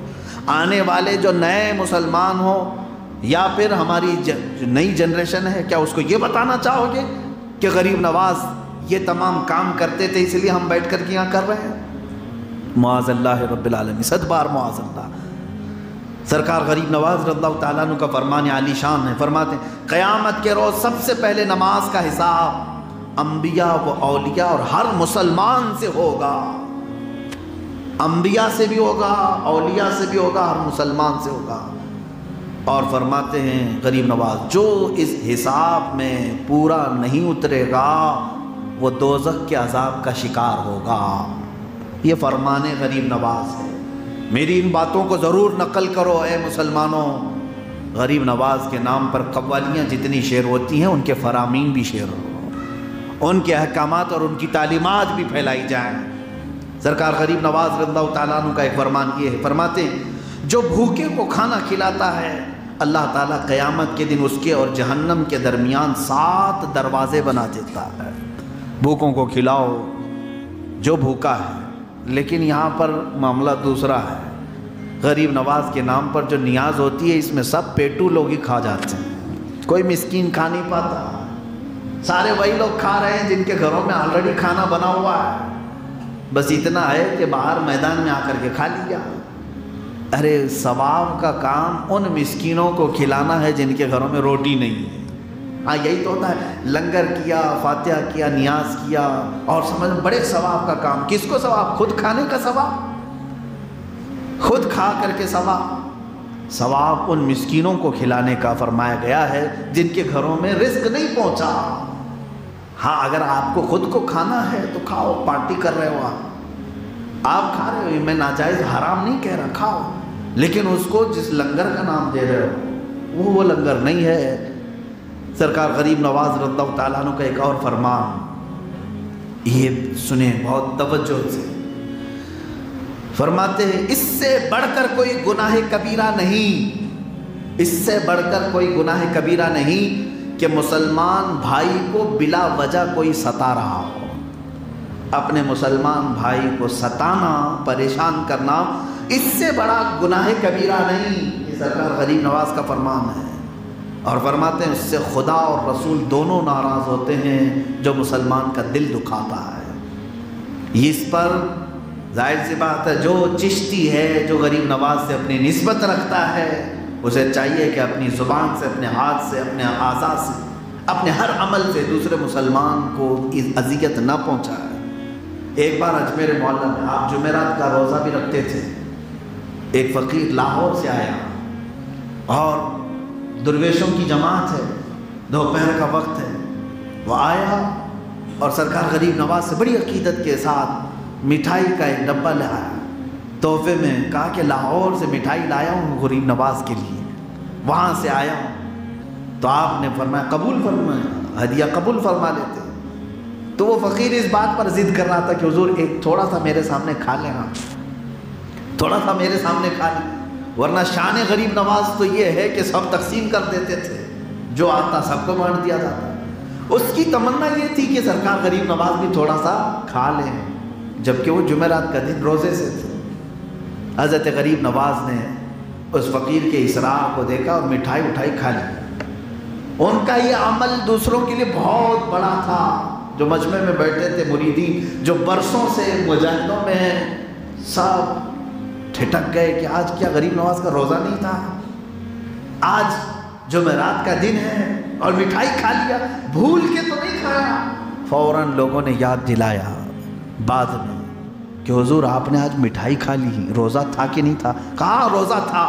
آنے والے جو نئے مسلمان ہوں یا پھر ہماری نئی جنریشن ہے کیا اس کو یہ بتانا چاہو گے کہ غریب نواز یہ تمام کام کرتے تھے اس لیے ہم بیٹھ کر کے یہاں کر رہے ہیں؟ معاذ اللہ رب العالمین، 100 بار معاذ اللہ۔ سرکار غریب نواز رضی اللہ تعالیٰ عنہ کا فرمان عالی شان ہے، فرماتے ہیں قیامت کے روز سب سے پہلے نماز کا حساب انبیاء و اولیاء اور ہر مسلمان سے ہوگا، انبیاء سے بھی ہوگا، اولیاء سے بھی ہوگا، ہر مسلمان سے ہوگا۔ اور فرماتے ہیں غریب نواز جو اس حساب میں پورا نہیں اترے گا وہ دوزخ کے عذاب کا شکار ہوگا۔ یہ فرمان غریب نواز ہے۔ میری ان باتوں کو ضرور نقل کرو اے مسلمانوں۔ غریب نواز کے نام پر قوالیاں جتنی شعر ہوتی ہیں ان کے فرامین بھی شعر ہو، ان کے احکامات اور ان کی تعلیمات بھی پھیلائی جائیں۔ سرکار غریب نواز رضی اللہ تعالیٰ عنہ کا ایک فرمان یہ ہے، فرماتے ہیں جو بھوکے کو کھانا کھلاتا ہے اللہ تعالیٰ قیامت کے دن اس کے اور جہنم کے درمیان 7 دروازے بنا دیتا ہے۔ بھوکوں کو کھلاؤ جو بھوکا ہے، لیکن یہاں پر معاملہ دوسرا ہے۔ غریب نواز کے نام پر جو نیاز ہوتی ہے اس میں سب پیٹو لوگ ہی کھا جاتے ہیں، کوئی مسکین کھا نہیں پاتا، سارے وہی لوگ کھا رہے ہیں جن کے گھروں میں آلریڈی کھانا بنا ہوا ہے، بس اتنا ہے کہ باہر میدان میں آ کر کے کھا لیا۔ ارے ثواب کا کام ان مسکینوں کو کھلانا ہے جن کے گھروں میں روٹی نہیں ہے۔ ہاں یہی تو ہوتا ہے، لنگر کیا، فاتحہ کیا، نیاز کیا، اور سمجھ بڑے ثواب کا کام۔ کس کو ثواب؟ خود کھانے کا ثواب، خود کھا کر کے ثواب۔ ثواب ان مسکینوں کو کھلانے کا فرمایا گیا ہے جن کے گھروں میں رزق نہیں پہنچا۔ ہاں اگر آپ کو خود کو کھانا ہے تو کھاؤ، پارٹی کر رہے ہو آپ کھا رہے ہو، میں ناجائز حرام نہیں کہہ رہا، کھاؤ، لیکن اس کو جس لنگر کا نام دے رہے ہو وہ لنگر نہیں ہے۔ سرکار غریب نواز رضی اللہ تعالیٰ عنہ کا ایک اور فرمان یہ سنیں بہت توجہ سے، فرماتے ہیں اس سے بڑھ کر کوئی گناہ کبیرہ نہیں، اس سے بڑھ کر کوئی گناہ کبیرہ نہیں کہ مسلمان بھائی کو بلا وجہ کوئی ستا رہا ہو۔ اپنے مسلمان بھائی کو ستانا، پریشان کرنا، اس سے بڑا گناہ کبیرہ نہیں۔ یہ سرکار غریب نواز کا فرمان ہے، اور فرماتے ہیں اس سے خدا اور رسول دونوں ناراض ہوتے ہیں جو مسلمان کا دل دکھاتا ہے۔ اس پر ظاہر سی بات ہے جو چشتی ہے، جو غریب نواز سے اپنی نسبت رکھتا ہے، اسے چاہیے کہ اپنی زبان سے، اپنے ہاتھ سے، اپنے اعضاء سے، اپنے ہر عمل سے دوسرے مسلمان کو اذیت نہ پہنچائے۔ ایک بار اجمیر معلیٰ میں آپ جمعرات کا روزہ بھی رکھتے تھے، ایک فقیر لاہور سے آیا اور درویشوں کی جماعت ہے، دوپہر کا وقت ہے، وہ آیا اور سرکار غریب نواز سے بڑی عقیدت کے ساتھ مٹھائی کا ایک ڈبہ لے آیا تحفے میں، کہا کہ لاہور سے مٹھائی لایا ہوں غریب نواز کے لیے، وہاں سے آیا ہوں۔ تو آپ نے فرمایا قبول فرمایا، ہدیہ قبول فرما لیتے۔ تو وہ فقیر اس بات پر ضد کر رہا تھا کہ حضور ایک تھوڑا سا میرے سامنے کھا لینا، تھوڑا سا میرے سامنے کھا لیں، ورنہ شان غریب نواز تو یہ ہے کہ سب تقسیم کر دیتے تھے، جو آتا سب کو بانٹ دیا جاتا۔ اس کی تمنا یہ تھی کہ سرکار غریب نواز بھی تھوڑا سا کھا لیں، جبکہ وہ جمعرات کا دن روزے سے تھے۔ حضرت غریب نواز نے اس فقیر کے اصرار کو دیکھا اور مٹھائی اٹھائی کھا لی۔ ان کا یہ عمل دوسروں کے لیے بہت بڑا تھا، جو مجمع میں بیٹھے تھے مریدین، جو برسوں سے مجاہدوں میں ہیں، سب ٹھٹک گئے کہ آج کیا غریب نواز کا روزہ نہیں تھا، آج جمعرات کا دن ہے اور مٹھائی کھا لیا، بھول کے تو نہیں کھایا۔ فوراً لوگوں نے یاد دلایا بعد میں کہ حضور آپ نے آج مٹھائی کھا لی، روزہ تھا کہ نہیں تھا؟ کہا روزہ تھا۔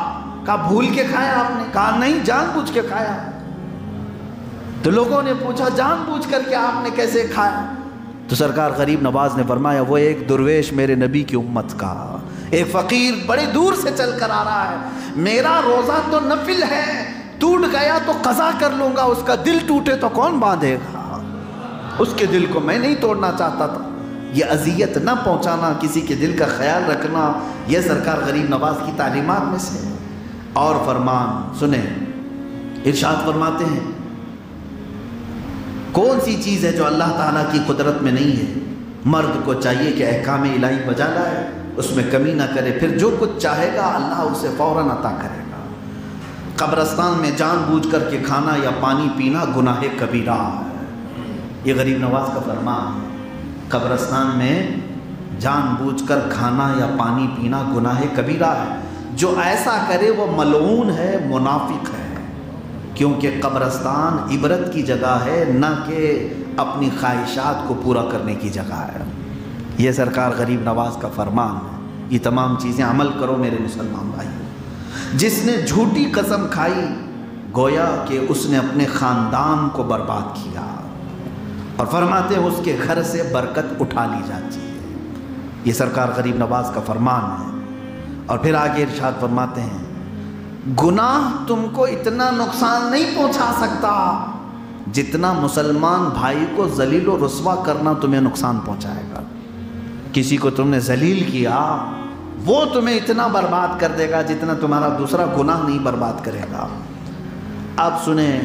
کہا بھول کے کھایا آپ نے؟ کہا نہیں، جان بوجھ کے کھایا۔ تو لوگوں نے پوچھا جان بوجھ کر کے آپ نے کیسے کھایا؟ تو سرکار غریب نواز نے فرمایا وہ ایک درویش میرے نبی کی امت کا، ایک فقیر بڑے دور سے چل کر آ رہا ہے، میرا روزہ تو نفل ہے، ٹوٹ گیا تو قضا کر لوں گا، اس کا دل ٹوٹے تو کون باندھے گا؟ اس کے دل کو میں نہیں توڑنا چاہتا تھا۔ یہ اذیت نہ پہنچانا، کسی کے دل کا خیال رکھنا، یہ سرکار غریب نواز کی تعلیمات میں سے۔ اور فرمان سنیں، ارشاد فرماتے ہیں کون سی چیز ہے جو اللہ تعالیٰ کی قدرت میں نہیں ہے؟ مرد کو چاہیے کہ احکام الہی بجا لائے، اس میں کمی نہ کرے، پھر جو کچھ چاہے گا اللہ اسے فوراً عطا کرے گا۔ قبرستان میں جان بوجھ کر کے کھانا یا پانی پینا گناہ کبیرہ ہے۔ یہ غریب نواز کا فرمان ہے، قبرستان میں جان بوجھ کر کھانا یا پانی پینا گناہ کبیرہ ہے، جو ایسا کرے وہ ملعون ہے، منافق ہے، کیونکہ قبرستان عبرت کی جگہ ہے، نہ کہ اپنی خواہشات کو پورا کرنے کی جگہ ہے۔ یہ سرکار غریب نواز کا فرمان ہے۔ یہ تمام چیزیں عمل کرو میرے مسلمان بھائی۔ جس نے جھوٹی قسم کھائی گویا کہ اس نے اپنے خاندان کو برباد کیا، اور فرماتے ہیں اس کے گھر سے برکت اٹھا لی جاتی ہے۔ یہ سرکار غریب نواز کا فرمان ہے۔ اور پھر آگے ارشاد فرماتے ہیں گناہ تم کو اتنا نقصان نہیں پہنچا سکتا جتنا مسلمان بھائی کو ذلیل و رسوا کرنا تمہیں نقصان پہنچائے گا۔ کسی کو تم نے ذلیل کیا وہ تمہیں اتنا برباد کر دے گا جتنا تمہارا دوسرا گناہ نہیں برباد کرے گا۔ آپ سنیں،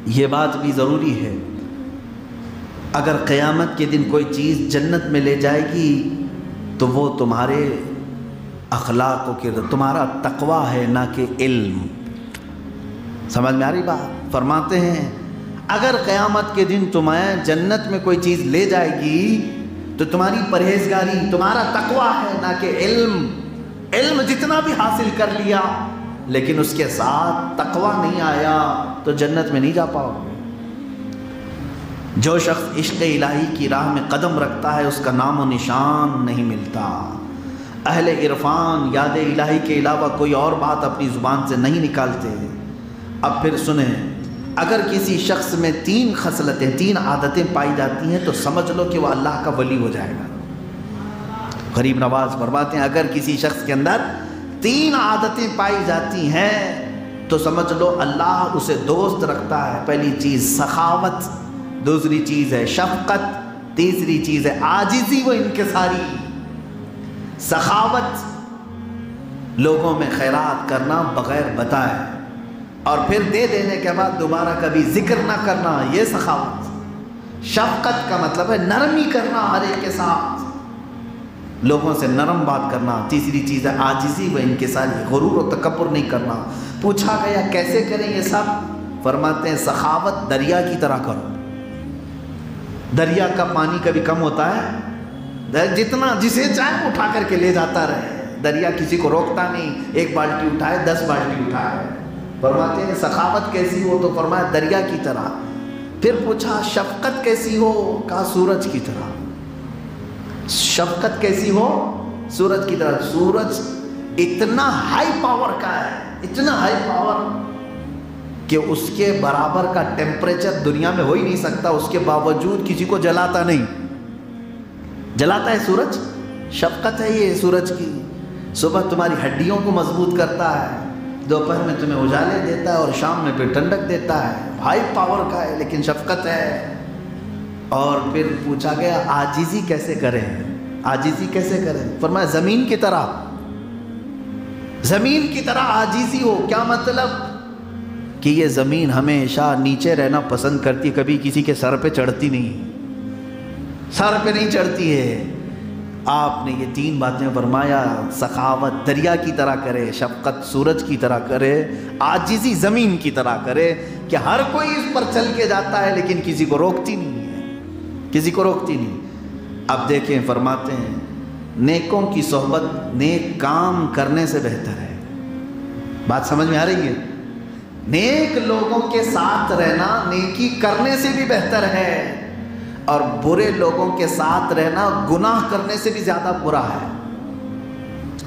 یہ بات بھی ضروری ہے، اگر قیامت کے دن کوئی چیز جنت میں لے جائے گی تو وہ تمہارے اخلاق و کردار، تمہارا تقوی ہے، نہ کہ علم۔ سمجھ میں آ رہی بات؟ فرماتے ہیں اگر قیامت کے دن تمہیں جنت میں کوئی چیز لے جائے گی تو تمہاری پرہیزگاری، تمہارا تقوی ہے، نہ کہ علم۔ علم جتنا بھی حاصل کر لیا لیکن اس کے ساتھ تقوی نہیں آیا تو جنت میں نہیں جا پاؤ گے۔ جو شخص عشق الہی کی راہ میں قدم رکھتا ہے اس کا نام و نشان نہیں ملتا۔ اہل عرفان یاد الہی کے علاوہ کوئی اور بات اپنی زبان سے نہیں نکالتے۔ اب پھر سنیں، اگر کسی شخص میں 3 خصلتیں، 3 عادتیں پائی جاتی ہیں تو سمجھ لو کہ وہ اللہ کا ولی ہو جائے گا۔ غریب نواز فرماتے ہیں اگر کسی شخص کے اندر 3 عادتیں پائی جاتی ہیں تو سمجھ لو اللہ اسے دوست رکھتا ہے۔ پہلی چیز سخاوت، دوسری چیز ہے شفقت، تیسری چیز ہے عاجزی و انکساری۔ سخاوت، لوگوں میں خیرات کرنا بغیر بتائے اور پھر دے دینے کے بعد دوبارہ کبھی ذکر نہ کرنا، یہ سخاوت۔ شفقت کا مطلب ہے نرمی کرنا ہر ایک کے ساتھ، لوگوں سے نرم بات کرنا۔ تیسری چیز ہے عاجزی و انکساری، غرور و تکبر نہیں کرنا۔ پوچھا گیا کیسے کریں یہ سب؟ فرماتے ہیں سخاوت دریا کی طرح کرو۔ دریا کا پانی کبھی کم ہوتا ہے؟ جتنا جسے چاہے اٹھا کر کے لے جاتا رہے، دریا کسی کو روکتا نہیں، 1 بالٹی اٹھائے 10 بالٹی اٹھائے۔ فرماتے ہیں سخاوت کیسی ہو تو فرمایا دریا کی طرح۔ پھر پوچھا شفقت کیسی ہو؟ کہا سورج کی طرح۔ شفقت کیسی ہو؟ سورج کی طرح۔ سورج اتنا ہائی پاور کا ہے، اتنا ہائی پاور کہ اس کے برابر کا ٹیمپریچر دنیا میں ہو ہی نہیں سکتا، اس کے باوجود کسی کو جلاتا نہیں۔ جلاتا ہے سورج؟ شفقت ہے یہ سورج کی۔ صبح تمہاری ہڈیوں کو مضبوط کرتا ہے، دوپہر میں تمہیں اجالے دیتا ہے اور شام میں پھر ٹھنڈک دیتا ہے۔ ہائی پاور کا ہے لیکن شفقت ہے۔ اور پھر پوچھا گیا عاجزی کیسے کریں؟ عاجزی کیسے کریں؟ فرمایا زمین کی طرح، زمین کی طرح عاجزی ہو۔ کیا مطلب؟ کہ یہ زمین ہمیشہ نیچے رہنا پسند کرتی، کبھی کسی کے سر پہ چڑھتی نہیں، سر پہ نہیں چڑھتی ہے۔ آپ نے یہ 3 باتیں فرمایا، سخاوت دریا کی طرح کرے، شفقت سورج کی طرح کرے، عاجزی زمین کی طرح کرے، کہ ہر کوئی اس پر چل کے جاتا ہے لیکن کسی کو روکتی نہیں ہے، کسی کو روکتی نہیں۔ اب دیکھیں فرماتے ہیں نیکوں کی صحبت نیک کام کرنے سے بہتر ہے۔ بات سمجھ میں آ رہی ہے؟ نیک لوگوں کے ساتھ رہنا نیکی کرنے سے بھی بہتر ہے، اور برے لوگوں کے ساتھ رہنا گناہ کرنے سے بھی زیادہ برا ہے۔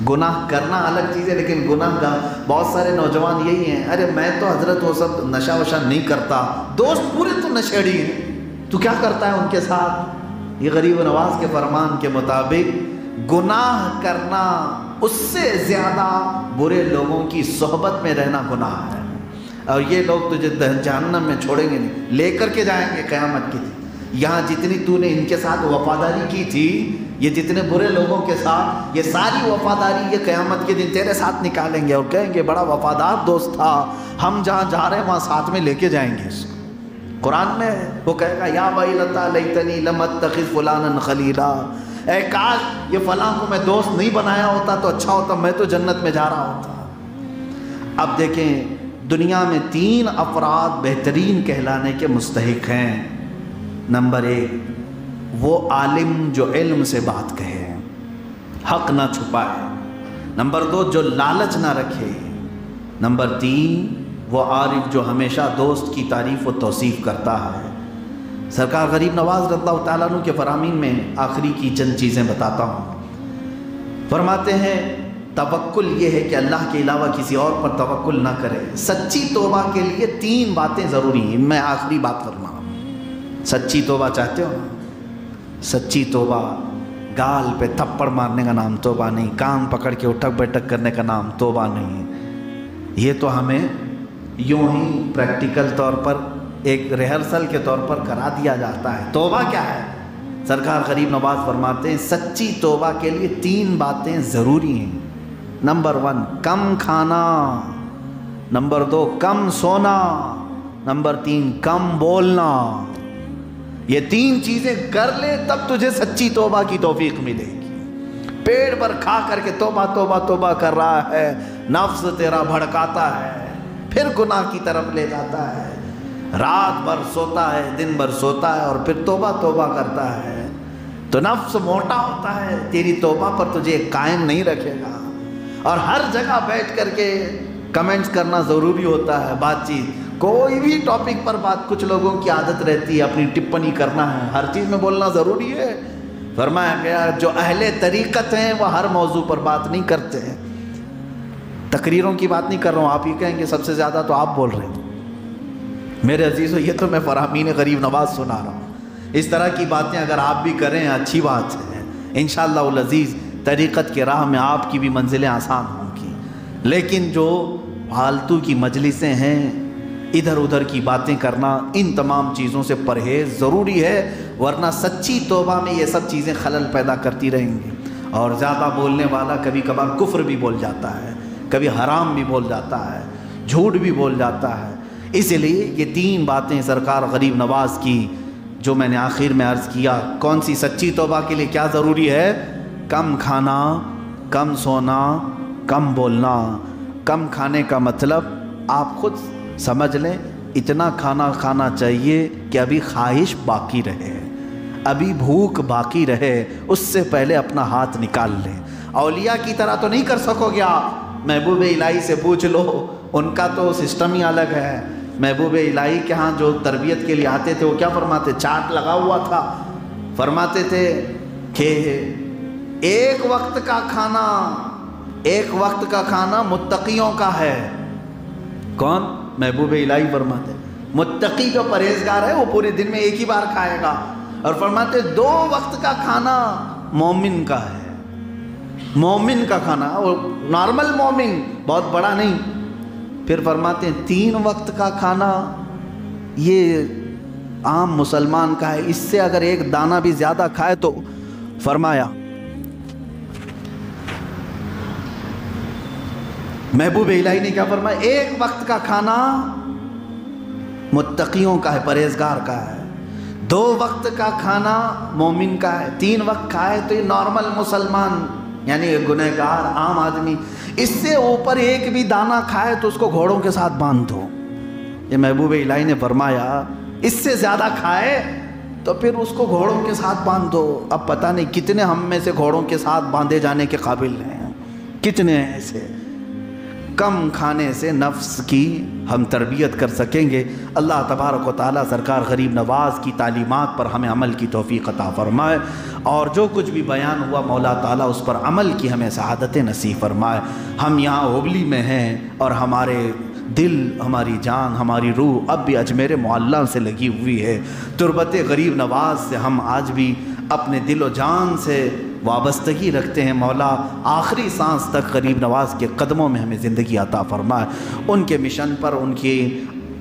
گناہ کرنا الگ چیز ہے لیکن گناہ کا بہت سارے نوجوان یہی ہیں، ارے میں تو حضرت وہ سب نشہ وشہ نہیں کرتا، دوست پورے تو نشیڑی ہیں، تو کیا کرتا ہے ان کے ساتھ؟ یہ غریب نواز کے فرمان کے مطابق گناہ کرنا اس سے زیادہ برے لوگوں کی صحبت میں رہنا گناہ ہے، اور یہ لوگ تجھے جہنم میں چھوڑیں گے نہیں، لے کر کے جائیں گے قیامت کی دن۔ یہاں جتنی تو نے ان کے ساتھ وفاداری کی تھی، یہ جتنے برے لوگوں کے ساتھ، یہ ساری وفاداری یہ قیامت کے دن تیرے ساتھ نکالیں گے اور کہیں گے بڑا وفادار دوست تھا، ہم جہاں جا رہے ہیں وہاں ساتھ میں لے کے جائیں گے اس کو۔ قرآن میں وہ کہے گا یا ویلتا لیتنی لم اتخذ فلانا خلیلا، اے کاش یہ فلاں کو میں دوست نہیں بنایا ہوتا تو اچھا ہوتا، میں تو جنت میں جا رہا ہوتا۔ اب دیکھیں دنیا میں 3 افراد بہترین کہلانے کے مستحق ہیں۔ نمبر 1 وہ عالم جو علم سے بات کہے، حق نہ چھپائے۔ نمبر 2 جو لالچ نہ رکھے۔ نمبر 3 وہ عارف جو ہمیشہ دوست کی تعریف و توصیف کرتا ہے۔ سرکار غریب نواز رضی اللہ تعالیٰ عنہ کے فرامین میں آخری کی چند چیزیں بتاتا ہوں۔ فرماتے ہیں توکل یہ ہے کہ اللہ کے علاوہ کسی اور پر توکل نہ کرے۔ سچی توبہ کے لیے 3 باتیں ضروری ہیں۔ میں آخری بات فرما رہا ہوں، سچی توبہ چاہتے ہو نا؟ سچی توبہ گال پہ تھپڑ مارنے کا نام توبہ نہیں، کان پکڑ کے اٹھک بیٹھک کرنے کا نام توبہ نہیں۔ یہ تو ہمیں یوں ہی پریکٹیکل طور پر ایک ریہرسل کے طور پر کرا دیا جاتا ہے۔ توبہ کیا ہے؟ سرکار غریب نواز فرماتے ہیں سچی توبہ کے لیے 3 باتیں ضروری ہیں۔ نمبر 1 کم کھانا، نمبر 2 کم سونا، نمبر 3 کم بولنا۔ یہ 3 چیزیں کر لے تب تجھے سچی توبہ کی توفیق ملے گی۔ پیٹ پر کھا کر کے توبہ توبہ توبہ کر رہا ہے، نفس تیرا بھڑکاتا ہے، پھر گناہ کی طرف لے جاتا ہے، رات بھر سوتا ہے، دن بھر سوتا ہے اور پھر توبہ توبہ کرتا ہے، تو نفس موٹا ہوتا ہے، تیری توبہ پر تجھے قائم نہیں رکھے گا۔ اور ہر جگہ بیٹھ کر کے کمنٹس کرنا ضروری ہوتا ہے، بات چیت کوئی بھی ٹاپک پر بات، کچھ لوگوں کی عادت رہتی ہے اپنی ٹپنی کرنا ہے، ہر چیز میں بولنا ضروری ہے۔ فرمایا گیا جو اہل طریقت ہیں وہ ہر موضوع پر بات نہیں کرتے ہیں۔ تقریروں کی بات نہیں کر رہا ہوں، آپ ہی کہیں گے سب سے زیادہ تو آپ بول رہے ہیں۔ میرے عزیزو یہ تو میں فرامین غریب نواز سنا رہا ہوں۔ اس طرح کی باتیں اگر آپ بھی کریں اچھی بات ہے، انشاءاللہ العزیز طریقت کے راہ میں آپ کی بھی منزلیں آسان ہوں گی۔ لیکن جو فالتو کی مجلسیں ہیں، ادھر ادھر کی باتیں کرنا، ان تمام چیزوں سے پرہیز ضروری ہے، ورنہ سچی توبہ میں یہ سب چیزیں خلل پیدا کرتی رہیں گی۔ اور زیادہ بولنے والا کبھی کبھار کفر بھی بول جاتا ہے، کبھی حرام بھی بول جاتا ہے، جھوٹ بھی بول جاتا ہے۔ اس لیے یہ 3 باتیں سرکار غریب نواز کی جو میں نے آخر میں عرض کیا، کون سی سچی توبہ کے لیے کیا ضروری ہے؟ کم کھانا، کم سونا، کم بولنا۔ کم کھانے کا مطلب آپ خود سمجھ لیں، اتنا کھانا کھانا چاہیے کہ ابھی خواہش باقی رہے، ابھی بھوک باقی رہے، اس سے پہلے اپنا ہاتھ نکال لیں۔ اولیاء کی طرح تو نہیں کر سکو گے آپ، محبوب الہی سے پوچھ لو، ان کا تو سسٹم ہی الگ ہے۔ محبوب الہی کے ہاں جو تربیت کے لیے آتے تھے وہ کیا فرماتے؟ چارٹ لگا ہوا تھا، فرماتے تھے کہ ایک وقت کا کھانا متقیوں کا ہے۔ کون؟ محبوب الہی فرماتے متقی جو پرہیزگار ہے وہ پورے دن میں ایک ہی بار کھائے گا، اور فرماتے 2 وقت کا کھانا مومن کا ہے۔ مومن کا کھانا، وہ نارمل مومن، بہت بڑا نہیں۔ پھر فرماتے ہیں 3 وقت کا کھانا یہ عام مسلمان کا ہے، اس سے اگر ایک دانہ بھی زیادہ کھائے تو فرمایا محبوب الہی نے کیا فرمایا؟ 1 وقت کا کھانا متقیوں کا ہے، پرہیزگار کا ہے، 2 وقت کا کھانا مومن کا ہے، 3 وقت کھائے تو یہ نارمل مسلمان یعنی گنہگار عام آدمی، اس سے اوپر ایک بھی دانہ کھائے تو اس کو گھوڑوں کے ساتھ باندھ دو۔ یہ محبوب الہی نے فرمایا اس سے زیادہ کھائے تو پھر اس کو گھوڑوں کے ساتھ باندھ دو۔ اب پتہ نہیں کتنے ہم میں سے گھوڑوں کے ساتھ باندھے جانے کے قابل ہیں، کتنے ہیں ایسے۔ کم کھانے سے نفس کی ہم تربیت کر سکیں گے۔ اللہ تبارک و تعالیٰ سرکار غریب نواز کی تعلیمات پر ہمیں عمل کی توفیق عطا فرمائے، اور جو کچھ بھی بیان ہوا مولا تعالیٰ اس پر عمل کی ہمیں سعادت نصیب فرمائے۔ ہم یہاں ہوبلی میں ہیں اور ہمارے دل، ہماری جان، ہماری روح اب بھی اجمیر معلیٰ سے لگی ہوئی ہے۔ تربت غریب نواز سے ہم آج بھی اپنے دل و جان سے وابستگی رکھتے ہیں۔ مولا آخری سانس تک غریب نواز کے قدموں میں ہمیں زندگی عطا فرمائے، ان کے مشن پر،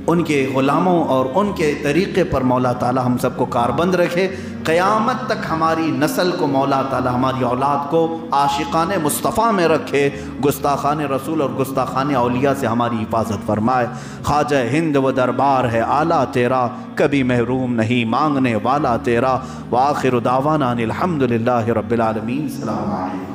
ان کے غلاموں اور ان کے طریقے پر مولا تعالی ہم سب کو کاربند رکھے۔ قیامت تک ہماری نسل کو مولا تعالی، ہماری اولاد کو عاشقان مصطفیٰ میں رکھے، گستاخان رسول اور گستاخان اولیاء سے ہماری حفاظت فرمائے۔ خواجہ ہند و دربار ہے اعلیٰ تیرا، کبھی محروم نہیں مانگنے والا تیرا۔ وآخر دعوانا ان الحمدللہ رب العالمین۔ السلام علیکم۔